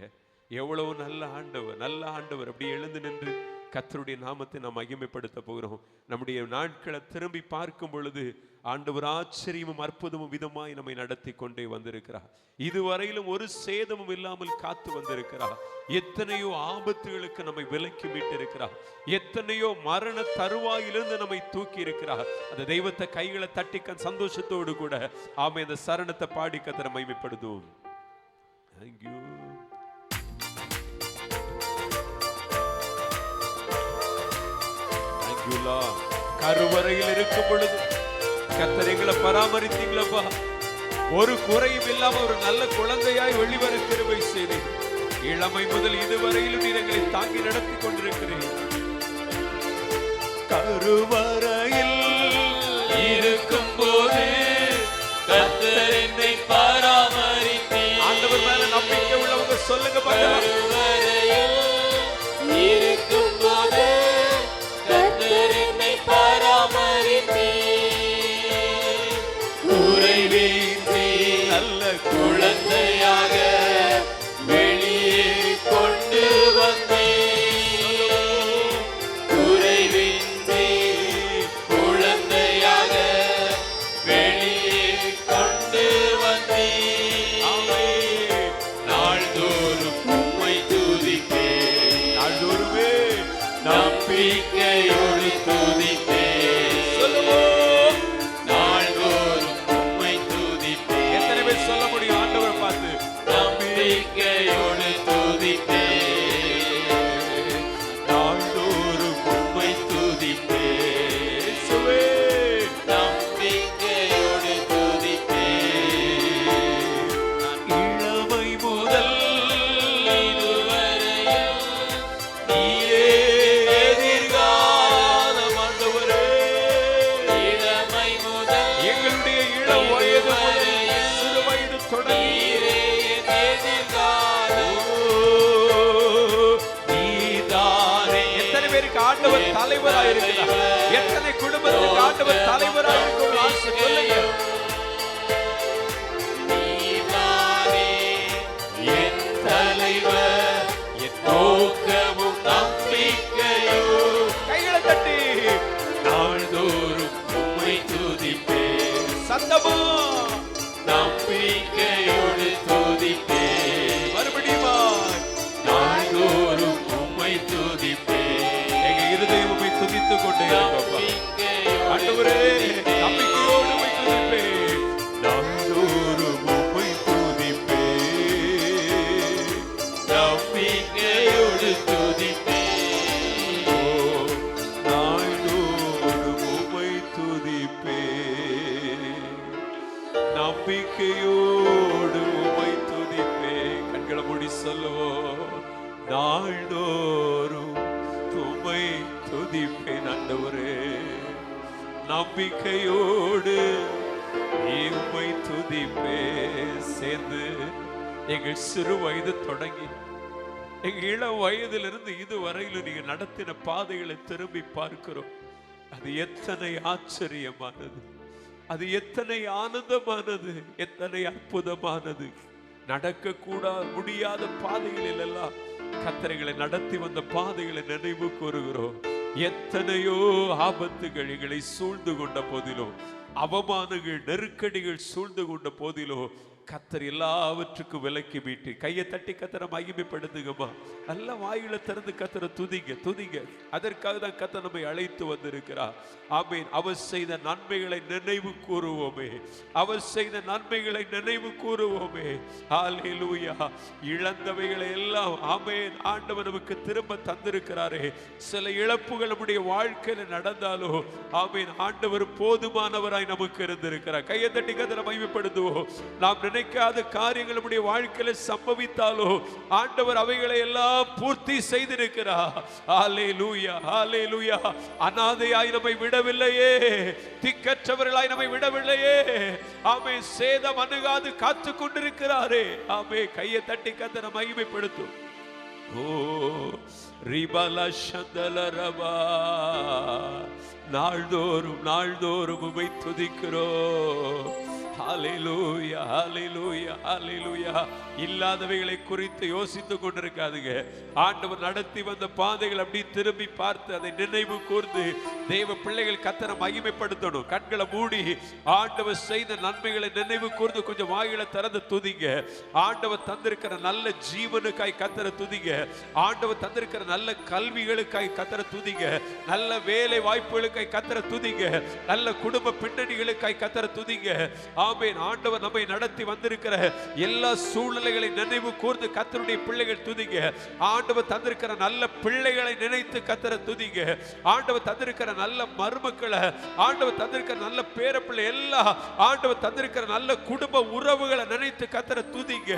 எவ்வளவு நல்ல ஆண்டவர், நல்ல ஆண்டவர். அப்படி எழுந்து நின்று கர்த்தருடைய நாமத்தை நாம் மகிமைப்படுத்த போகிறோம். நம்முடைய நாட்களை திரும்பி பார்க்கும் பொழுது ஆண்டவர் ஆச்சரியமும் அற்புதமும் விதமாய் நம்மை நடத்தி கொண்டே வந்திருக்கிறார். இதுவரையிலும் ஒரு சேதமும் இல்லாமல் காத்து வந்திருக்கிறார். எத்தனையோ ஆபத்துகளுக்கு நம்மை விலக்கி மீட்டிருக்கிறார். எத்தனையோ மரண தருவாயிலிருந்து நம்மை தூக்கி இருக்கிறார். அந்த தெய்வத்தை கைகளை தட்டிக்க சந்தோஷத்தோடு கூட ஆமை அந்த சரணத்தை பாடி கர்த்தரை மகிமைப்படுத்துவோம். Thank you. Thank you Lord. கருவறையில் இருக்கும் பொழுது கர்த்தர் எங்களை பராமரித்தீங்களப்பா. ஒரு குறையும் இல்லாம ஒரு நல்ல குழந்தையாய் வெளிவர கிருபை செய்தீர். இளமை முதல் இதுவரையிலும் நீர் எங்களை தாங்கி நடத்தி கொண்டிருக்கிறேன். கருவறையில் இருக்கும் போது கர்த்தர் என்னை பராமரித்தீர். ஆண்டவர் மேல சொல்லுங்க பார்க்கலாம். கருவறையில் இருக்கும்போது கர்த்தர் என்னை பராமரித்தீர். குறைவின்றி நல்ல குழந்தையாக வெளியே கொண்டு வந்தீர். குறைவின்றி குழந்தையாக வெளியே கொண்டு வந்தீர். நாள்தோறும் உம்மை துதிப்பேன். நாள்தோறுமே நம்பிக்கையோடு துதிப்பேன். சொல்லுவோம். நாள்தோறும் உம்மை துதிப்பேன். எத்தனை பேர் சொல்ல முடியும் ஆண்டவரை பார்த்து? நம்பிக்கையோடு துதிப்பேன். நாள்தோறும் உம்மை துதிப்பேன். இயேசுவே. நம்பிக்கையோடு துதிப்பேன். இளமை முதல் இதுவரையில் நீரே எதிர்காலம் ஆண்டவரே. இளமை முதல் எங்களுடைய இளம் வயது முதல் சிறு வயது தொடங்கி நீரே என் எதிர்காலம். நீதானே. எத்தனை பேருக்கு ஆண்டவர் தலைவராக இருக்கிறார்? எத்தனை குடும்பத்துக்கு ஆண்டவர் தலைவராக இருக்கணும் ஆசை சொல்லுங்க. நீதானே என் தலைவர், என் நோக்கமும் நம்பிக்கையும். கைகளை தட்டி நாள்தோறும் உம்மை துதிப்பேன். சத்தமா நம்பிக்கையோடு துதிப்பேன். மறுபடியுமா நாள்தோறும் உம்மை துதிப்பேன். எங்க இருதயம் உம்மை துதித்துக் கொண்டே இருக்கப்பா. நம்பிக்கையோடு ஆண்டவரே துதிப்பேன். நம்பிக்கையோடு உம்மை துதிப்பேன். நாள்தோறும் உம்மை துதிப்பேன். நம்பிக்கையோடு துதிப்பேன். ஓ, நாள்தோறும் உம்மை துதிப்பேன். நம்பிக்கையோடு உம்மை துதிப்பேன். கண்களை மூடி சொல்லுவோம். நாள்தோறும் உம்மை துதிப்பேன் ஆண்டவரே. நம்பிக்கையோடு உம்மை துதிப்பேன். சேர்ந்து எங்கள் சிறு வயது தொடங்கி எங்க இளம் வயதிலிருந்து இதுவரையிலும் நீங்க நடத்தின பாதைகளை திரும்பி பார்க்கிறோம். அது எத்தனை ஆச்சரியமானது, அது எத்தனை ஆனந்தமானது, எத்தனை அற்புதமானது. நடக்க கூட முடியாத பாதைகளில் எல்லாம் கர்த்தர்களை நடத்தி வந்த பாதைகளை நினைவு கூறுகிறோம். எத்தனையோ ஆபத்துகள் எங்களை சூழ்ந்து கொண்ட போதிலும், அவமானங்கள் நெருக்கடிகள் சூழ்ந்து கொண்ட போதிலும் கர்த்தர் எல்லாவற்றுக்கும் விலக்கி மீட்டு கையை தட்டி கர்த்தரை மகிமைப்படுத்துங்கம்மா. நல்ல வாயில திறந்து கர்த்தரை துதிங்க துதிங்க. அதற்காக தான் கர்த்தர் நம்மை அழைத்து வந்திருக்கிறார். ஆமென். அவர் செய்த நன்மைகளை நினைவு கூறுவோமே, அவர் செய்த நன்மைகளை நினைவு கூறுவோமே. ஹல்லேலூயா. இழந்தவைகளை எல்லாம் ஆமென் ஆண்டவர் நமக்கு திரும்ப தந்திருக்கிறாரே. சில இழப்புகள் நம்முடைய வாழ்க்கையில நடந்தாலோ ஆமென் ஆண்டவர் போதுமானவராய் நமக்கு இருந்திருக்கிறார். கையை தட்டி கர்த்தரை மகிமைப்படுத்துவோம். நாம் நினைக்காத காரியங்கள் நம்முடைய வாழ்க்கையில சம்பவித்தாலோ ஆண்டவர் அவைகளை எல்லாம் பூர்த்தி செய்திருக்கிறார். ஹல்லேலூயா ஹல்லேலூயா. அநாதையாய் நம்மை விடவில்லையே, திக்கற்றவர்களாய் நம்மை விடவில்லையே. ஆமே சேதம் அணுகாது காத்து கொண்டிருக்கிறாரே. ஆமே கையை தட்டி கர்த்தரை மகிமைப்படுத்தும். ஓ ரிபல சந்தல ரபா. நாள்தோறும் நாள்தோறும் உம்மை துதிக்கிறோம். ஹல்லேலூயா ஹல்லேலூயா ஹல்லேலூயா. இல்லாதவைகளை குறித்து யோசித்துக் கொண்டிருக்காதுங்க. ஆண்டவர் நடத்தி வந்த பாதைகள் அப்படி திரும்பி பார்த்து அதை நினைவு கூர்ந்து தேவ பிள்ளைகள் கர்த்தரை மகிமைப்படுத்தணும். கண்களை மூடி ஆண்டவர் செய்த நன்மைகளை நினைவு கூர்ந்து கொஞ்சம் வாயில திறந்து துதிங்க. ஆண்டவர் தந்திருக்கிற நல்ல ஜீவனுக்காய் கர்த்தரை துதிங்க. ஆண்டவர் தந்திருக்கிற நல்ல கல்விகளுக்காய் கர்த்தரை துதிங்க. நல்ல வேலை வாய்ப்புகளுக்காய் கர்த்தரை துதிங்க. நல்ல குடும்ப பின்னணிகளுக்காய் கர்த்தரை துதிங்க. ஆமென். ஆண்டவர் நம்மை நடத்தி வந்திருக்கிற எல்லா சூழ்நிலைகளை நினைவு கூர்ந்து கர்த்தருடைய பிள்ளைகள் துதிங்க. ஆண்டவர் தந்திருக்கிற நல்ல பிள்ளைகளை நினைத்து கர்த்தரை துதிங்க. ஆண்டவர் தந்திருக்கிற நல்ல மருமக்களை, ஆண்டவர் தந்திருக்கிற நல்ல பேரப்பிள்ளை எல்லாம், ஆண்டவர் தந்திருக்கிற நல்ல குடும்ப உறவுகளை நினைத்து கர்த்தரை துதிங்க.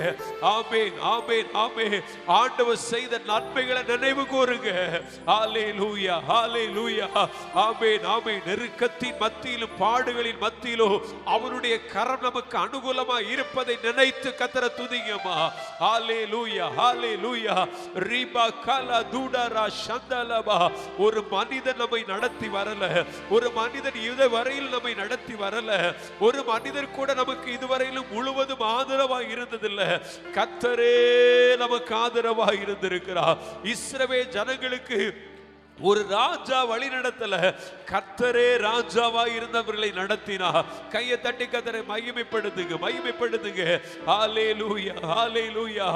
ஆமென் ஆமென் ஆமென். ஆண்டவர் செய்த நன்மைகளை நினைவு கூறுங்க. ஹல்லேலூயா ஹல்லேலூயா. ஆமென் ஆமென். நெருக்கத்தின் மத்தியிலும் பாடுகளின் மத்தியிலும் அவருடைய கரம் நமக்கு அனுகூலமா இருப்பதை நினைத்து கர்த்தரை துதிங்கம்மா. ஹalleluya ஹalleluya. ரிபா கலா துடரா சந்தலபா. ஒரு மனிதன் நம்மை நடத்தி வரல, ஒரு மனிதன் இதுவரையில் நம்மை நடத்தி வரல, ஒரு மனிதர் கூட நமக்கு இதுவரையிலும் முழுவதும் ஆதரவாக இருந்ததில்லை. கர்த்தரே நமக்கு ஆதரவாக இருந்திருக்கிறார். இஸ்ரவேல் ஜனங்களுக்கு ஒரு ராஜா வழி நடத்தல, கர்த்தரே ராஜாவா இருந்தவர்களை நடத்தினார். கையை தட்டி கர்த்தரை மகிமைப்படுத்துங்க, மகிமைப்படுத்துங்க. ஹalleluya ஹalleluya.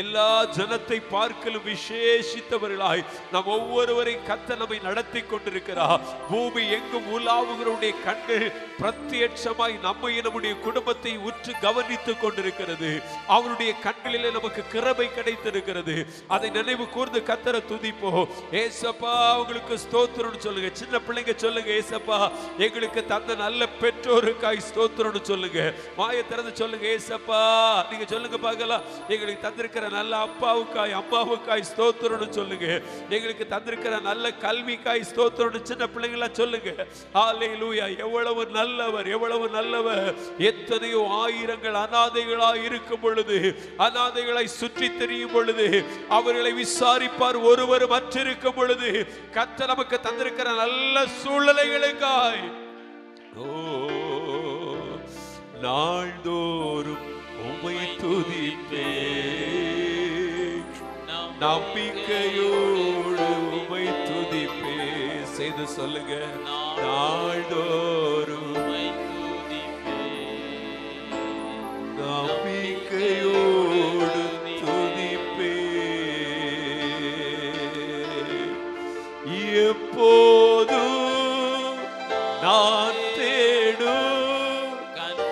எல்லா ஜனத்தை பார்க்கலும் விசேஷித்தவர்களாய் நாம் ஒவ்வொருவரை கர்த்தர் நம்மை நடத்தி கொண்டிருக்கிறார். பூமி எங்கும் உலாவுகிறவருடைய கண்கள் பிரத்யட்சமாய் நம்மை நம்முடைய குடும்பத்தை உற்று கவனித்துக் கொண்டிருக்கிறது. அவருடைய கண்களிலே நமக்கு கிருபை கிடைத்திருக்கிறது. அதை நினைவு கூர்ந்து கர்த்தரை துதிப்போம். ஏசப்பா உங்களுக்கு ஸ்தோத்திரம் சொல்லுங்க. சின்ன பிள்ளைங்க சொல்லுங்க, ஏசப்பா எங்களுக்கு தந்த நல்ல பெற்றோருக்காய் ஸ்தோத்திரம் சொல்லுங்க. வாயை திறந்து சொல்லுங்க, ஏசப்பா நீங்க சொல்லுங்க பார்க்கலாம். எங்களுக்கு தந்திருக்கிற நல்ல அப்பாவுக்காய் அம்மாவுக்காய் ஸ்தோத்திரம் சொல்லுங்க. எங்களுக்கு தந்திருக்கிற நல்ல கல்விக்காய் ஸ்தோத்திரம் சின்ன பிள்ளைங்களா சொல்லுங்க. ஹalleluya. எவ்வளவு நல்லவர், எவ்வளவு நல்லவர். எத்தனையோ ஆயிரங்கள் அனாதைகளாய் இருக்கும் பொழுது, அனாதைகளை சுற்றி திரியும் பொழுது, அவர்களை விசாரிப்பார் ஒருவர் மற்றிருக்கும் பொழுது, கர்த்தர் நமக்கு தந்திருக்கிற நல்ல சூழ்நிலைகளுக்காய் நாள்தோறும் உம்மை துதிப்பேன், நம்பிக்கையோடு உம்மை துதிப்பேன். செய்து சொல்லுங்க, நாள்தோறும் நம்பிக்கையோடு எப்போதும் நான் தேடும்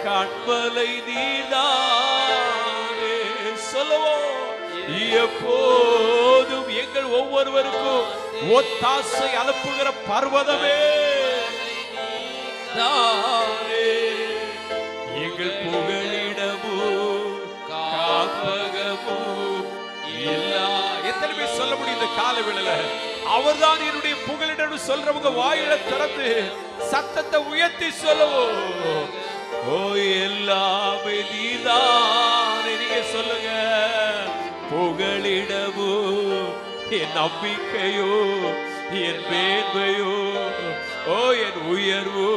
கண்மலை நீதானே. சொல்லுவோம், எப்போதும் எங்கள் ஒவ்வொருவருக்கும் ஒத்தாசை அனுப்புகிற பர்வதமே தானே. எங்கள் புகலிடமும் காப்பகமும் எல்லா. எத்தனை பேர் சொல்ல முடியும் இந்த கால வேளையில அவர்தான் என்னுடைய புகலிடம் சொல்றவங்க வாயில திறந்து சத்தத்தை உயர்த்தி சொல்லுவோம். ஓ எல்லாமே நீதான். நீங்க சொல்லுங்க, புகலிடமோ என் நம்பிக்கையோ என் மேன்மையோ ஓ என் உயர்வோ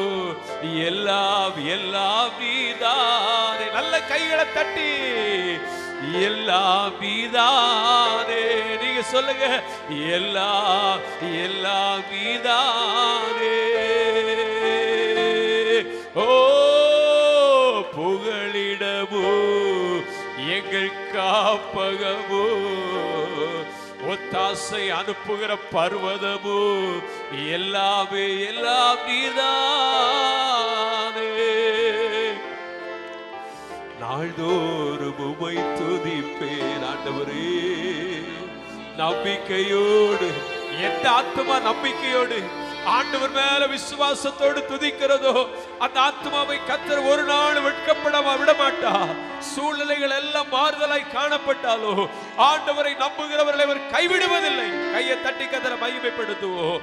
எல்லாம் எல்லாம் நீதானே. நல்ல கைகளை தட்டி எல்லாம் நீதானே. நீங்க சொல்லுங்க, எல்லாம் எல்லாம் நீதானே. ஓ புகலிடமோ எங்கள் காப்பகமோ ஒத்தாசை அனுப்புகிற பர்வதமோ எல்லாமே எல்லாம் நீதானே. நாள்தோறும் உம்மை துதிப்பேன் ஆண்டவரே. நம்பிக்கையோடு, எந்த ஆத்மா நம்பிக்கையோடு ஆண்டவர் மேல விசுவாசத்தோடு துதிக்கிறதோ அந்த ஆத்மாவை கர்த்தர் ஒரு நாள் வெட்கப்பட விட மாட்டார். சூழ்நிலைகள் எல்லாம் மாறுதலாய் காணப்பட்டாலோ ஆண்டவரை நம்புகிறவர்களை அவர் கைவிடுவதில்லை. கையை தட்டி கர்த்தரை மகிமைப்படுத்துவோம்.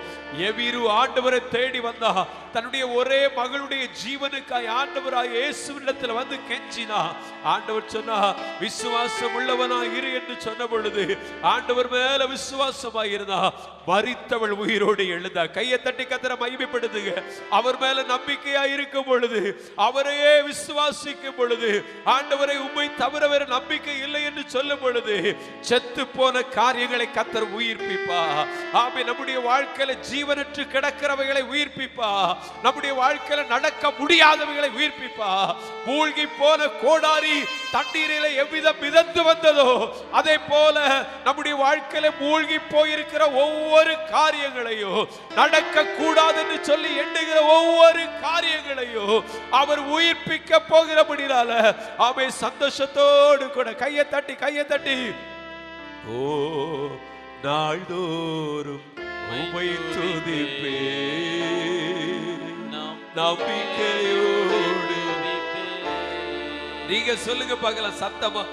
எவீரு ஆண்டவரை தேடி வந்தா, தன்னுடைய ஒரே மகளுடைய ஜீவனுக்காய் ஆண்டவராய் இயேசுவினிடத்தில் வந்து கெஞ்சினா. ஆண்டவர் சொன்னா, விசுவாசம் உள்ளவனா இரு என்று சொன்ன பொழுது ஆண்டவர் மேல விசுவாசமாய் இருந்தா மரித்தவள் உயிரோடு எழுந்தா. கையை தட்டி கர்த்தரை மகிமைப்படுத்துங்க. அவர் மேல நம்பிக்கையா இருக்கும் பொழுது, அவரையே விசுவாசிக்கும் பொழுது, ஆண்டவரை உம்மை தவிர வேற நம்பிக்கை இல்லை என்று சொல்லும் பொழுது செத்து போன காரியங்களை கர்த்தர் உயிர்ப்பிப்பா. ஆமே, நம்முடைய வாழ்க்கையில ஜீவனற்று கிடக்கிறவைகளை உயிர்ப்பிப்பா. நம்முடைய வாழ்க்கையில நடக்க முடியாதவைகளை உயிர்ப்பிப்பா. மூழ்கி போன கோடாரி தண்ணீரில எவ்விதம் மிதந்து வந்ததோ அதே போல நம்முடைய வாழ்க்கையில மூழ்கி போயிருக்கிற ஒவ்வொரு காரியங்களையும், நடக்க கூடாது என்று சொல்லி எண்ணுகிற ஒவ்வொரு காரியங்களையும் அவர் உயிர்ப்பிக்க போகிறபடினால ஆமே, சந்தோஷத்தோடு கூட கையை தட்டி கையை தட்டி ஓ நாள்தோறும் உம்மை துதிப்பேன், நம்பிக்கையோடு. நீங்க சொல்லுங்க பார்க்கலாம் சத்தமா.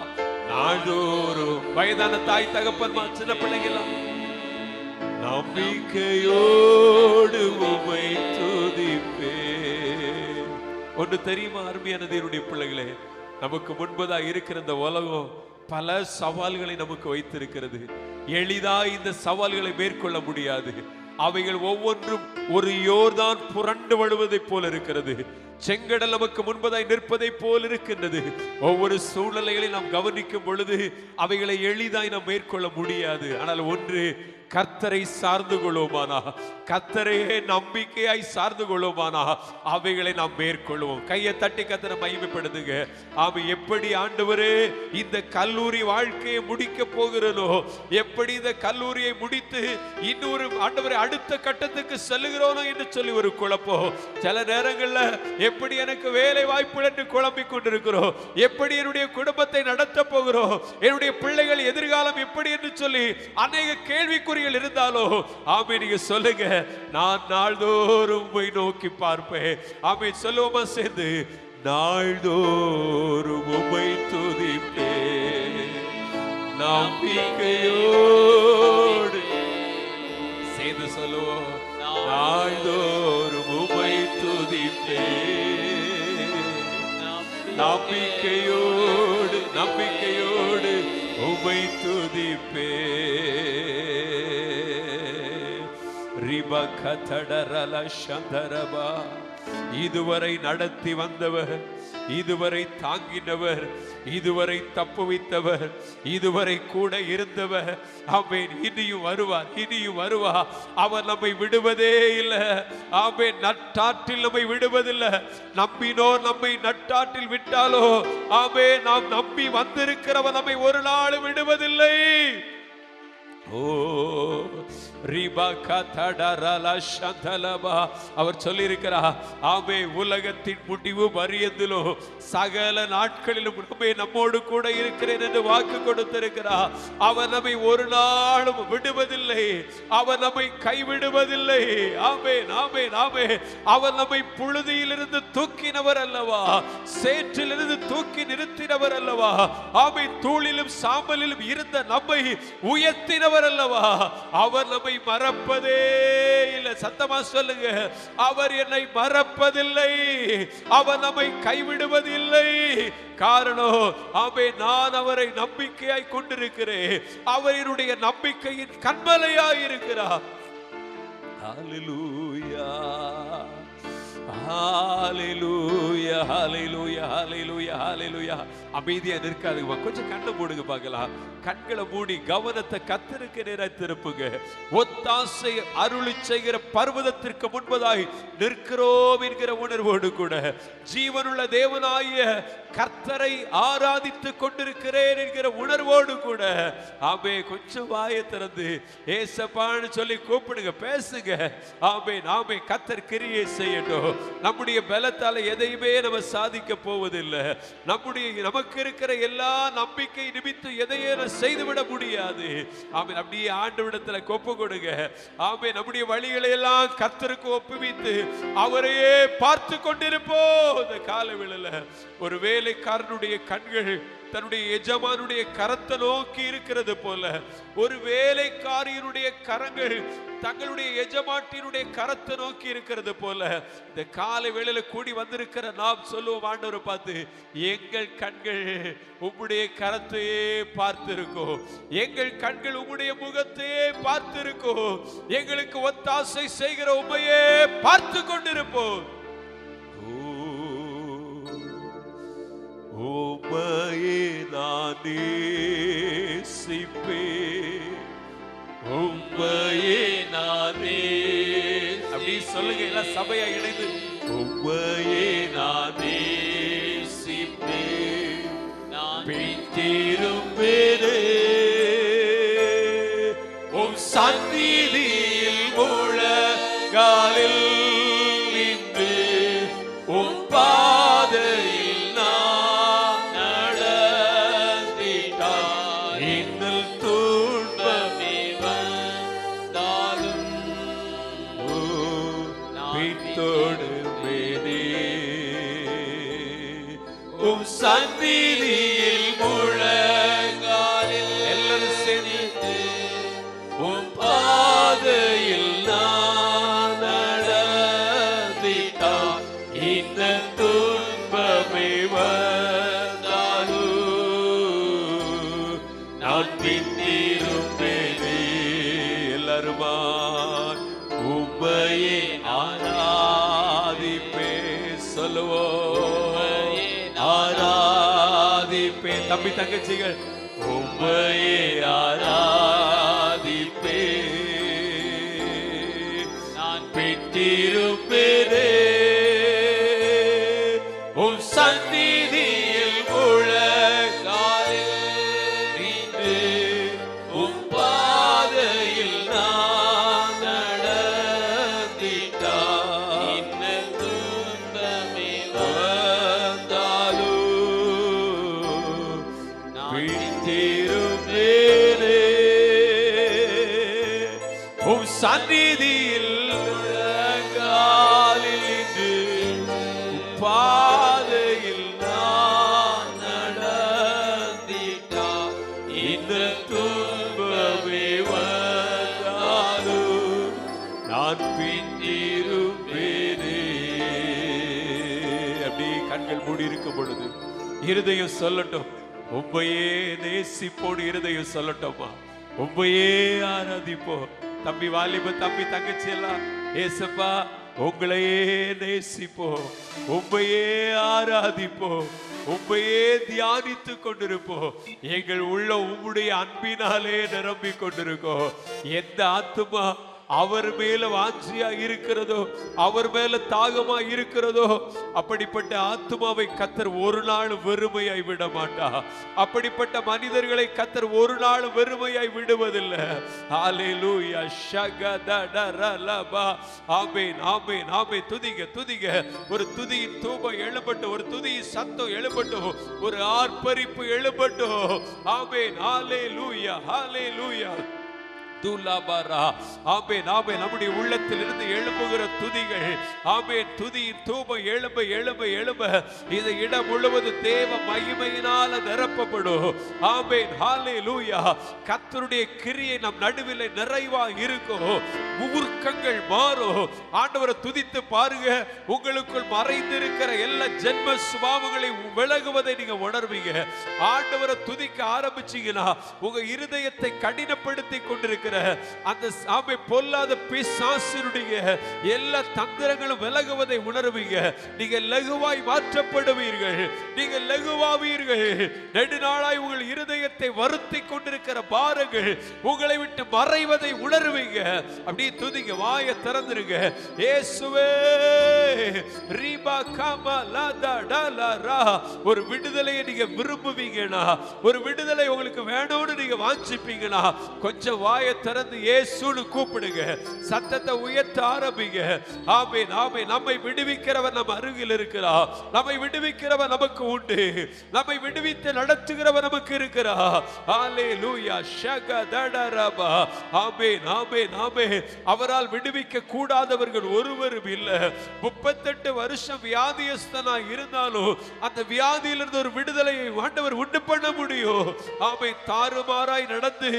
நாள்தோறும் வயதான தாய் தகப்பன்மா சின்ன பிள்ளைங்களாம் நம்பிக்கையோடு உம்மை துதிப்பேன். ஒன்று தெரியுமா அருமையான தேவனுடைய பிள்ளைகளே, நமக்கு முன்பதா இருக்கிற இந்த உலகம் பல சவால்களை நமக்கு வைத்திருக்கிறது. எளிதா இந்த சவால்களை மேற்கொள்ள முடியாது. அவைகள் ஒவ்வொன்றும் ஒரு யோர்தான் புரண்டு வழுவதை போல இருக்கிறது. செங்கடல் நமக்கு முன்பதாய் நிற்பதை போல் இருக்கின்றது. ஒவ்வொரு சூழ்நிலைகளை நாம் கவனிக்கும் பொழுது அவைகளை எளிதாய் நாம் மேற்கொள்ள முடியாது. ஆனால் ஒன்று, கர்த்தரை சார்ந்து கொள்வோமானா, கர்த்தரையே நம்பிக்கையாய் சார்ந்து கொள்வோமானா அவைகளை நாம் மேற்கொள்வோம். கையை தட்டி கர்த்தரை மகிமைப்படுத்துங்க. ஆமா, எப்படி ஆண்டவரே இந்த கல்லூரி வாழ்க்கையை முடிக்க போகிறனோ, எப்படி இந்த கல்லூரியை முடித்து இன்னொரு ஆண்டவரை அடுத்த கட்டத்துக்கு செல்லுகிறோனோ என்று சொல்லி ஒரு குழப்பம். சில நேரங்கள்ல எப்படி எனக்கு வேலை வாய்ப்பு என்று குழம்பிக் கொண்டிருக்கிறோம், எப்படி என்னுடைய குடும்பத்தை நடத்த போகிறோம், என்னுடைய பிள்ளைகள் எதிர்காலம் எப்படி என்று சொல்லி அநேக கேள்விக்குறிகள் இருந்தாலும் ஆமே நீங்க சொல்லுங்க, நான் நாள்தோறும் உம்மை நோக்கி பார்ப்பேன். ஆமே சொல்லுவோமா சேர்ந்து, நாள்தோறும் உம்மை துதிப்பேன் நம்பிக்கையோடு. சேர்ந்து சொல்லுவோம், நாள்தோறும் உம்மை துதிப்பேன் நம்பிக்கையோடு, நம்பிக்கையோடு உம்மை துதிப்பேன். ரிபகதடரல சந்தரபா, இதுவரை நடத்தி வந்தவர், இதுவரை தாங்கினவர், இதுவரை தப்புவித்தவர், இதுவரை கூட இருந்தவர். ஆமென். இனியும் வருவார், இனியும் வருவார். அவர் நம்மை விடுவதே இல்லை. ஆமென். நட்டாற்றில் நம்மை விடுவதில்லை. நம்பினோர் நம்மை நட்டாற்றில் விட்டாலோ ஆமென், நாம் நம்பி வந்திருக்கிறவர் நம்மை ஒரு நாள் விடுவதில்லை. ஓ அவர் சொல்லியிருக்கிறார், ஆமே உலகத்தின் முடிவு பரியந்திலோ சகல நாட்களிலும் நம்மோடு கூட இருக்கிறேன் என்று வாக்கு கொடுத்திருக்கிறார். அவர் நம்மை ஒரு நாளும் விடுவதில்லை, அவர் நம்மை கைவிடுவதில்லை. ஆமென், ஆமென், ஆமென். அவர் நம்மை புழுதியிலிருந்து தூக்கினவர் அல்லவா, சேற்றிலிருந்து தூக்கி நிறுத்தினவர் அல்லவா. ஆமென். தூளிலும் சாம்பலிலும் இருந்த நம்மை உயர்த்தினவர் அல்லவா. அவர் நம்மை மறப்பதே இல்லை. சத்தமா சொல்லுங்க, அவர் என்னை மறப்பதில்லை, அவர் நம்மை கைவிடுவதில்லை. காரணம் ஆமே, நான் அவரை நம்பிக்கையாய் கொண்டிருக்கிறேன். அவர் என்னுடைய நம்பிக்கையின் கண்மலையாய் இருக்கிறார். ஹல்லேலூயா, ஹல்லேலூயா, ஹல்லேலூயா, ஹல்லேலூயா, ஹல்லேலூயா. அமைதியா நிற்காதுங்க, கொஞ்சம் கண்ணை மூடுங்க பார்க்கலாம். கண்களை மூடி கவனத்தை கர்த்தருக்கு நேராக திருப்புங்க. ஒத்தாசை அருளி செய்கிற பர்வதத்திற்கு முன்பதாய் நிற்கிறோம் என்கிற உணர்வோடு கூட ஜீவனுள்ள தேவனாய கர்த்தரை ஆராதித்துக் கொண்டிருக்கிறேன் என்கிற உணர்வோடு கூட ஆமே கொஞ்சம் வாயை திறந்து ஏசப்பான்னு சொல்லி கூப்பிடுங்க, பேசுங்க. ஆமே, நாமே கர்த்தர் கிரியை செய்யட்டும். நம்முடைய பலத்தால எதையுமே நம்ம சாதிக்க போவதில்லை. நமக்கு இருக்கிற எல்லா நம்பிக்கை நிமித்து எதையே செய்துவிட முடியாது. ஆமென். அப்படியே ஆண்டவரிடத்துல ஒப்பு கொடுங்க. ஆமென். நம்முடைய வழிகளை எல்லாம் கர்த்தருக்கு ஒப்புவித்து அவரையே பார்த்து கொண்டிருப்போம். இந்த கால வேளையில ஒரு வேலைக்காரனுடைய கண்கள் தன்னுடைய எஜமானுடைய கரத்தை நோக்கி இருக்கிறது போல, ஒரு வேலைக்காரியினுடைய கரங்கள் தங்களுடைய எஜமாட்டினுடைய கரத்தை நோக்கி இருக்கிறது போல, இந்த காலை வேளையில கூடி வந்திருக்கிற நாம் சொல்லுவோம், ஆண்டவரை பார்த்து, எங்கள் கண்கள் உம்முடைய கரத்தையே பார்த்திருக்கோம், எங்கள் கண்கள் உம்முடைய முகத்தையே பார்த்திருக்கோம், எங்களுக்கு ஒத்தாசை செய்கிற உம்மையே பார்த்து கொண்டிருப்போம். உம்மையே நான் நேசிப்பேன், உம்மையே நான் அப்படி சொல்லுங்க எல்லாம் சபையா இணைந்து, உம்மையே நான் நேசிப்பேன், நான் திரும்பேனே உம் சந்நிதியில் முழங்காலில் நின்று உம் பாதையில் சந்நிதியில் முழங்காலில் எல்லாரும் சேர்ந்து உம் பாதையில் நான் நடந்திட்டால் இந்த ஆராதிப்பேன். தம்பி தங்கச்சிகள், உம்மையே ஆராதிப்பேன். நான் பெற்றிருப்பேனே உம் சந்நிதியில் முழங்காலில் நின்று உம் பாதையில் நான் நடந்திட்டால் இன்ன துன்பமே வந்தாலும் நான் பிடித்திருப்பேனே உம் சந்நிதியில் முழங்காலில் நின்று உம் பாதையில் நான் நடந்திட்டால் இந்த துன்பமே வந்தாலும் நான் பின்னிருப்பேனே. அப்படி கண்கள் மூடி இருக்கும் பொழுது இருதயம் சொல்லட்டும், உம்மையே நேசிப்போடு இருதயம் சொல்லட்டோமா, உம்மையே ஆராதிப்போம். தம்பி வாலிப தம்பி தங்கச்சி எல்லாம், ஏசப்பா உங்களையே நேசிப்போம், உம்மையே ஆராதிப்போம், உம்மையே தியானித்து கொண்டிருப்போம். எங்கள் உள்ள உம்முடைய அன்பினாலே நிரம்பி கொண்டிருக்கோம். எந்த ஆத்துமா அவர் மேல வாஞ்சியா இருக்கிறதோ, அவர் மேல தாகமா இருக்கிறதோ, அப்படிப்பட்ட ஆத்துமாவை கர்த்தர் ஒரு நாள் வெறுமையாய் விட மாட்டா. அப்படிப்பட்ட மனிதர்களை கர்த்தர் ஒரு நாள் வெறுமையாய் விடுவதில்லை. ஹalleluya ஷகதடரலபா. ஆமென் ஆமென் ஆமென். துதிங்க துதிங்க. ஒரு துதியின் தூபம் எழும்பட்டும், ஒரு துதியின் சத்தம் எழும்பட்டும், ஒரு ஆர்ப்பரிப்பு எழும்பட்டும். ஆமென் ஹalleluya ஹalleluya. ஆமென் ஆமென். நம்முடைய உள்ளத்தில் இருந்து எழும்புகிற துதிகள், ஆமென், துதியின் தூபம் எழும்ப எழும்ப எழும்ப இந்த இடம் முழுவதும் தேவ மகிமையினால நிரப்பப்படும். ஆமென் ஹalleluya. கர்த்தருடைய கிரியை நம் நடுவில் நிறைவா இருக்கும். மூர்க்கங்கள் மாறும். ஆண்டவரை துதித்து பாருங்க, உங்களுக்குள் மறைந்திருக்கிற எல்லா ஜென்ம சுபாவங்களை விலகுவதை நீங்க உணர்வீங்க. ஆண்டவரை துதிக்க ஆரம்பிச்சீங்கன்னா உங்க இருதயத்தை கடினப்படுத்தி கொண்டிருக்க அந்த சாமி பொல்லாத பிசாசினுடைய எல்லா தந்திரங்களும் விலகுவதை உணர்வீங்க. நீங்க லகுவாய் மாற்றப்படுவீர்கள், நீங்க லகுவாவீர்கள். நெடுநாளாய் உங்கள் இருதயத்தை வருத்தி கொண்டிருக்கிற பாரங்கள் உங்களை விட்டு மறைவதை உணர்வீங்க. அப்படியே துதிங்க, வாயை திறந்துருங்க. இயேசுவே ரீபா காமா லாதா டாலரா. ஒரு விடுதலையை நீங்க விரும்புவீங்கன்னா, ஒரு விடுதலை உங்களுக்கு வேணும்னு நீங்க வாஞ்சிப்பீங்கன்னா, கொஞ்சம் வாயை திறந்து இயேசுன்னு கூப்பிடுங்க. சத்தத்தை உயர்த்த ஆரம்பிங்க. ஆமென் ஆமென். நம்மை விடுவிக்கிறவர் நம்ம அருகில் இருக்கிறார். நம்மை விடுவிக்கிறவர் நமக்கு உண்டு. நம்மை விடுவித்து நடத்துகிறவர் நமக்கு இருக்கிறார். ஹalleluya ஷகதடரபா. ஆமென் ஆமென் ஆமென். அவரால் விடுவிக்க கூடாதவர்கள் ஒருவரும் இல்லை. 38 வருஷம் வியாதியஸ்தனாய் இருந்தாலும் அந்த வியாதியிலிருந்து ஒரு விடுதலையை ஆண்டவர் உண்டு பண்ண முடியும். ஆமென். தாறுமாறாய் நடந்து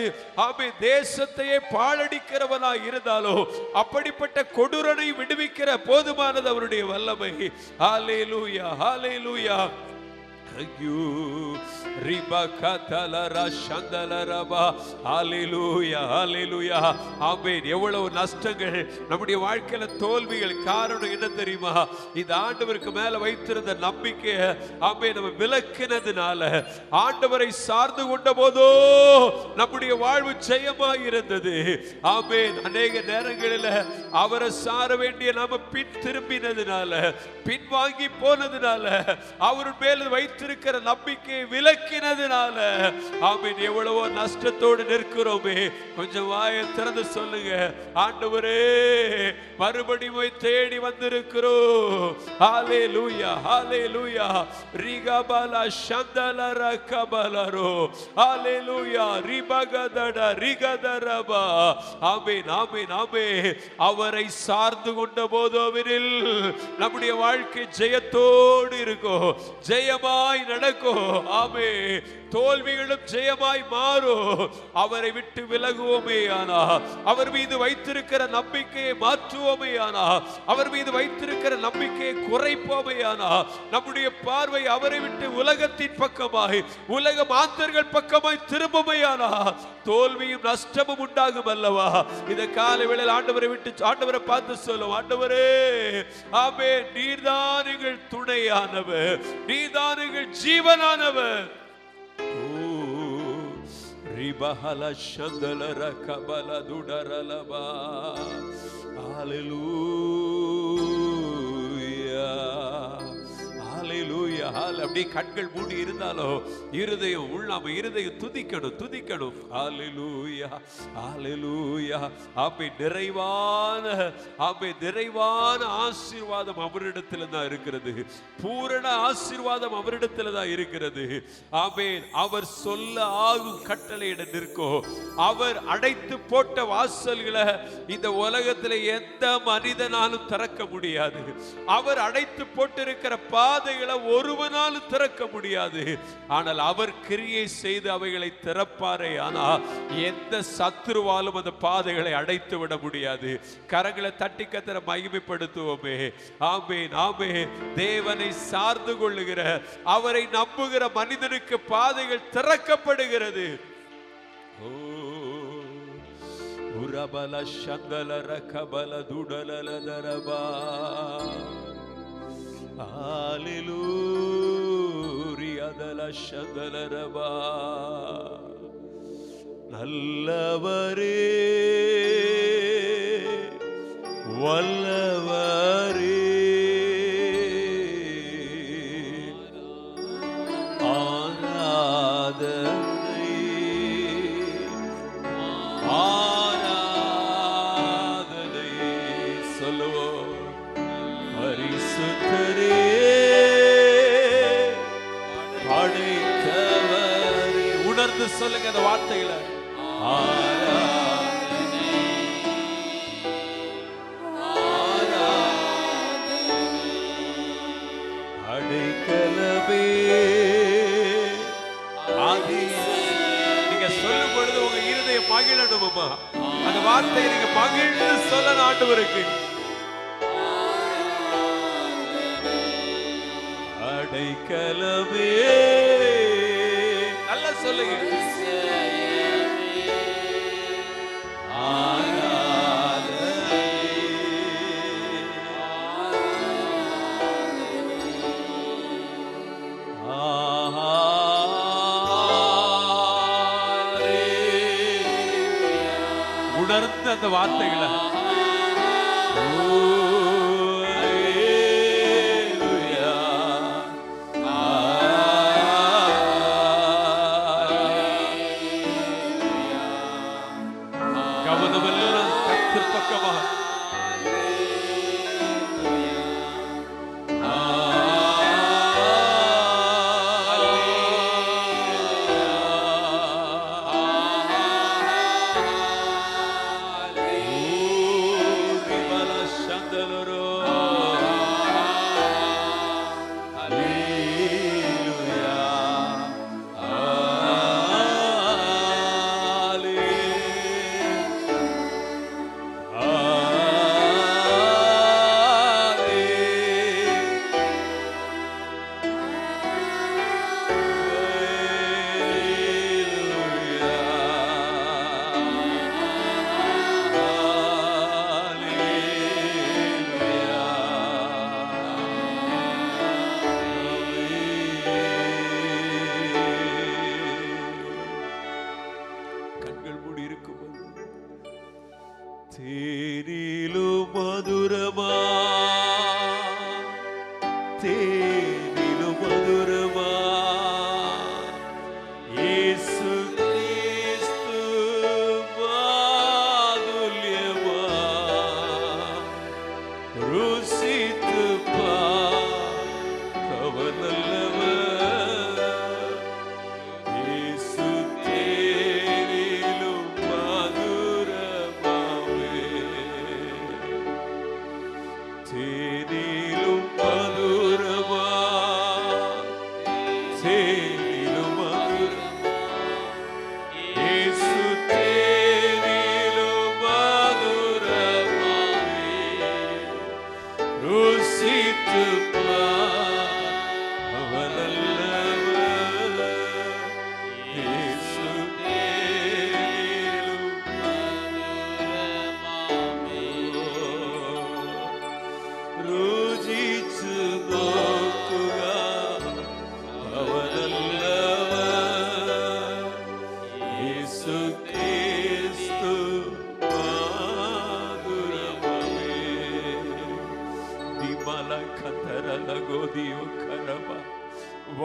ஆமென் தேசத்தையே பாழடிக்கிறவனாய் இருந்தாலும் அப்படிப்பட்ட கொடூரனை விடுவிக்கிற போதுமானது அவருடைய வல்லமை. ஹalleluya ஹalleluya. ஐயோ ரிபகதலரா சந்தலரபா. ஹalleluya ஹalleluya. ஆமென். எவ்வளவு நஷ்டங்கள் நம்முடைய வாழ்க்கையில, தோல்விகள். காரணம் என்ன தெரியுமா? இந்த ஆண்டவருக்கு மேல வைத்திருந்த நம்பிக்கை ஆமென் நம்ம விலக்கினதுனால. ஆண்டவரை சார்ந்து கொண்ட போதோ நம்முடைய வாழ்வு ஜெயமாய் இருந்தது. ஆமென். அநேக நேரங்களில் அவரை சார வேண்டிய நாம பின் திரும்பினதுனால, பின்வாங்கி போனதுனால, அவர் மேல் வைத்திருக்கிற நம்பிக்கையை விலக்கினதுனால ஆமென் எவ்வளவோ நஷ்டத்தோடு நிற்கிறோமே. கொஞ்சம் வாயை திறந்து சொல்லுங்க, ஆண்டவரே மறுபடியும் தேடி வந்திருக்கிறோம். ஹalleluya ஹalleluya. ரிகபலா சந்தலர கபலரோ. ஹalleluya ரிபகதட ரிகதரபா. ஆமென் ஆமென் ஆமென். அவரை சார்ந்து கொண்ட போதோவினில் நம்முடைய வாழ்க்கை ஜெயத்தோடு இருக்கும், ஜெயமாய் நடக்கும். ஆமென். தோல்விகளும் ஜெயமாய் மாறும். அவரை விட்டு விலகுவோமே ஆனா, அவர் மீது வைத்திருக்கிற நம்பிக்கையை மாற்றுவோமே ஆனா, அவர் மீது வைத்திருக்கிற நம்பிக்கையை குறைப்போமே ஆனா, நம்முடைய பார்வை அவரை விட்டு உலகத்தின் பக்கமாய், உலக மாந்தர்கள் பக்கமாய் திரும்புமே ஆனா, தோல்வியும் நஷ்டமும் உண்டாகும் அல்லவா? இந்த காலை வேளையில் ஆண்டவரை விட்டு ஆண்டவரை பார்த்து சொல்லும், ஆண்டவரே ஆமென், நீர்தான் எங்கள் துணையானவர், நீர்தான் எங்கள் ஜீவனானவர். ரிபஹல சந்தலர கபல துடரலபா. ஹalleluya ஹalleluya. அப்படியே கண்கள் மூடி இருந்தாலும் இருதயம் உள்ளாம இருதயம் துதிக்கணும் துதிக்கணும். ஹalleluya ஹalleluya. நிறைவான ஆசீர்வாதம் அவரிடத்தில் தான் இருக்கிறது. பூரண ஆசீர்வாதம் அவரிடத்தில் தான் இருக்கிறது. ஆமென். அவர் சொல்ல ஆகும் கட்டளையிட நிற்கும். அவர் அடைத்து போட்ட வாசல்களை இந்த உலகத்தில் எந்த மனிதனாலும் திறக்க முடியாது. அவர் அடைத்து போட்டிருக்கிற பாதைகளை ஒருவனாலும் திறக்க முடியாது. ஆனால் அவர் கிரியை செய்து அவைகளை திறப்பாரே. ஆனால் எந்த சத்துருவாலும் அந்த பாதைகளை அடைத்து விட முடியாது. கரங்களை தட்டி கத்தர மகிமைப்படுத்துவோமே. ஆமென் ஆமென். தேவனை சார்ந்து கொள்ளுகிற அவரை நம்புகிற மனிதனுக்கு பாதைகள் திறக்கப்படுகிறது. ஓ உரபல சந்தலர கபல துடலலதரபா. ஹalleluya தல சந்தலரபா. நல்லவரே வல்லவரே ஆராதனை ஆராதனை சொல்லுவோம். பரிசுத்தரே படைத்தவரே. உணர்ந்து சொல்லுங்க அந்த வார்த்தைகளை. ஆராதனை ஆராதனை அடைக்கலமே. நீங்க சொல்லும் பொழுது உங்க இருதயம் மகிழணுமா? அந்த வார்த்தையை நீங்க மகிழ்ந்து சொல்ல ஆண்டவருக்கு. அடைக்கலமே. நல்லா சொல்லுங்க. உணர்ந்த அந்த வார்த்தைகளை கவனமெல்லாம் கர்த்தர் பக்கமாக.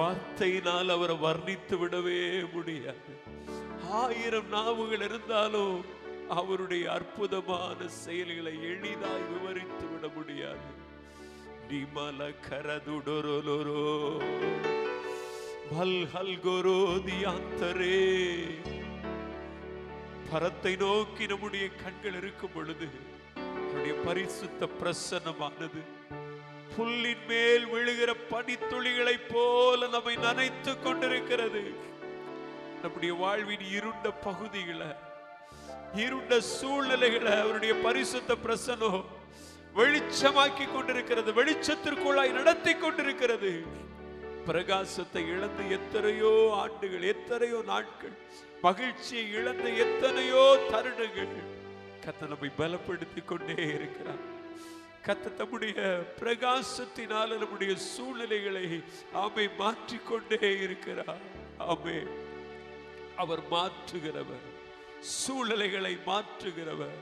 வார்த்தையினால் அவரை வர்ணித்து விடவே முடியாது. 1000 நாவுகள் இருந்தாலும் அவருடைய அற்புதமான செயல்களை எளிதாய் விவரித்து விட முடியாது. நிமல கரதுடொரொலொரோ பல்ஹல்கொரோ தியாந்தரே. பரத்தை நோக்கி நம்முடைய கண்கள் இருக்கும் பொழுது அவருடைய பரிசுத்த பிரசன்னமானது புல்லின் மேல் விழுகிற பனித்துளிகளை போல நம்மை நனைத்து கொண்டிருக்கிறது. நம்முடைய வாழ்வின் இருண்ட பகுதிகளை, இருண்ட சூழ்நிலைகளை அவருடைய பரிசுத்த பிரசன்னம் வெளிச்சமாக்கி கொண்டிருக்கிறது, வெளிச்சத்திற்குள்ளாய் நடத்தி கொண்டிருக்கிறது. பிரகாசத்தை இழந்து எத்தனையோ ஆண்டுகள், எத்தனையோ நாட்கள், மகிழ்ச்சியை இழந்த எத்தனையோ தருணங்கள் கர்த்தர் நம்மை பலப்படுத்தி கொண்டே இருக்கிறார். கர்த்தர் தம்முடைய பிரகாசத்தினால நம்முடைய சூழ்நிலைகளை ஆமை மாற்றிக்கொண்டே இருக்கிறார். ஆமே, அவர் மாற்றுகிறவர், சூழ்நிலைகளை மாற்றுகிறவர்,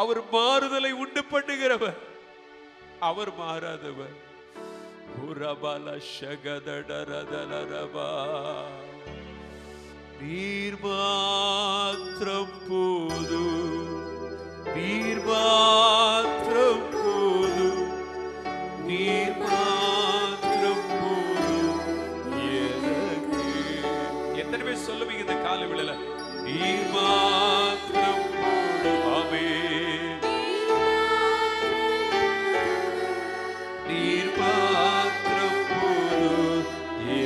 அவர் மாறுதலை உண்டு பண்ணுகிறவர், அவர் மாறாதவர். நீர் மாத்திரம் போது, நீர் மாத்திரம் போது, நீர் மாத்திரம் போது எனக்கு. எத்தனை பேர் சொல்லுவீங்க இந்த கால வேளையில நீர் மாத்திரம் போது? ஆமே, நீர் மாத்திரம் போது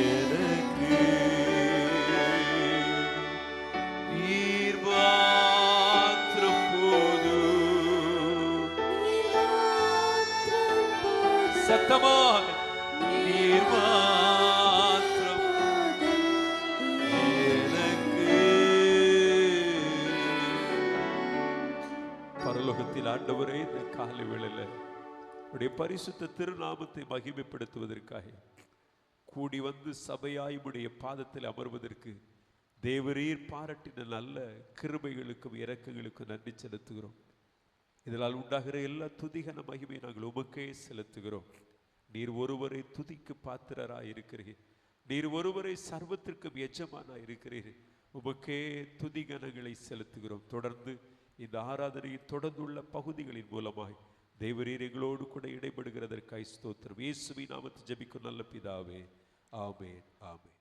எனக்கு, நீர் மாத்திரம் போது. சத்தமாக நீர் மாத்திரம் எனக்கு. பரலோகத்தில் ஆண்டவரே, இந்த காலை வேளையில உடைய பரிசுத்த திருநாமத்தை மகிமைப்படுத்துவதற்காக கூடி வந்து சபையாய் உடைய பாதத்தில் அமர்வதற்கு தேவரீர் பாராட்டின நல்ல கிருபைகளுக்கும் இரக்கங்களுக்கும் நன்றி செலுத்துகிறோம். இதனால் உண்டாகிற எல்லா துதிகன மகிமை நாங்கள் உமக்கே செலுத்துகிறோம். நீர் ஒருவரை துதிக்கு பாத்திரராய் இருக்கிறீர். நீர் ஒருவரை சர்வத்திற்கும் எஜமானாய் இருக்கிறீர். உமக்கே துதிகனங்களை செலுத்துகிறோம். தொடர்ந்து இந்த ஆராதனையின் தொடர்ந்துள்ள பகுதிகளின் மூலமாய் தேவரீர் எங்களோடு கூட இடைபடுகிறதற்காய் ஸ்தோத்திரம். இயேசுவின் நாமத்தில் ஜெபிக்கும் நல்ல பிதாவே, ஆமென், ஆமென்.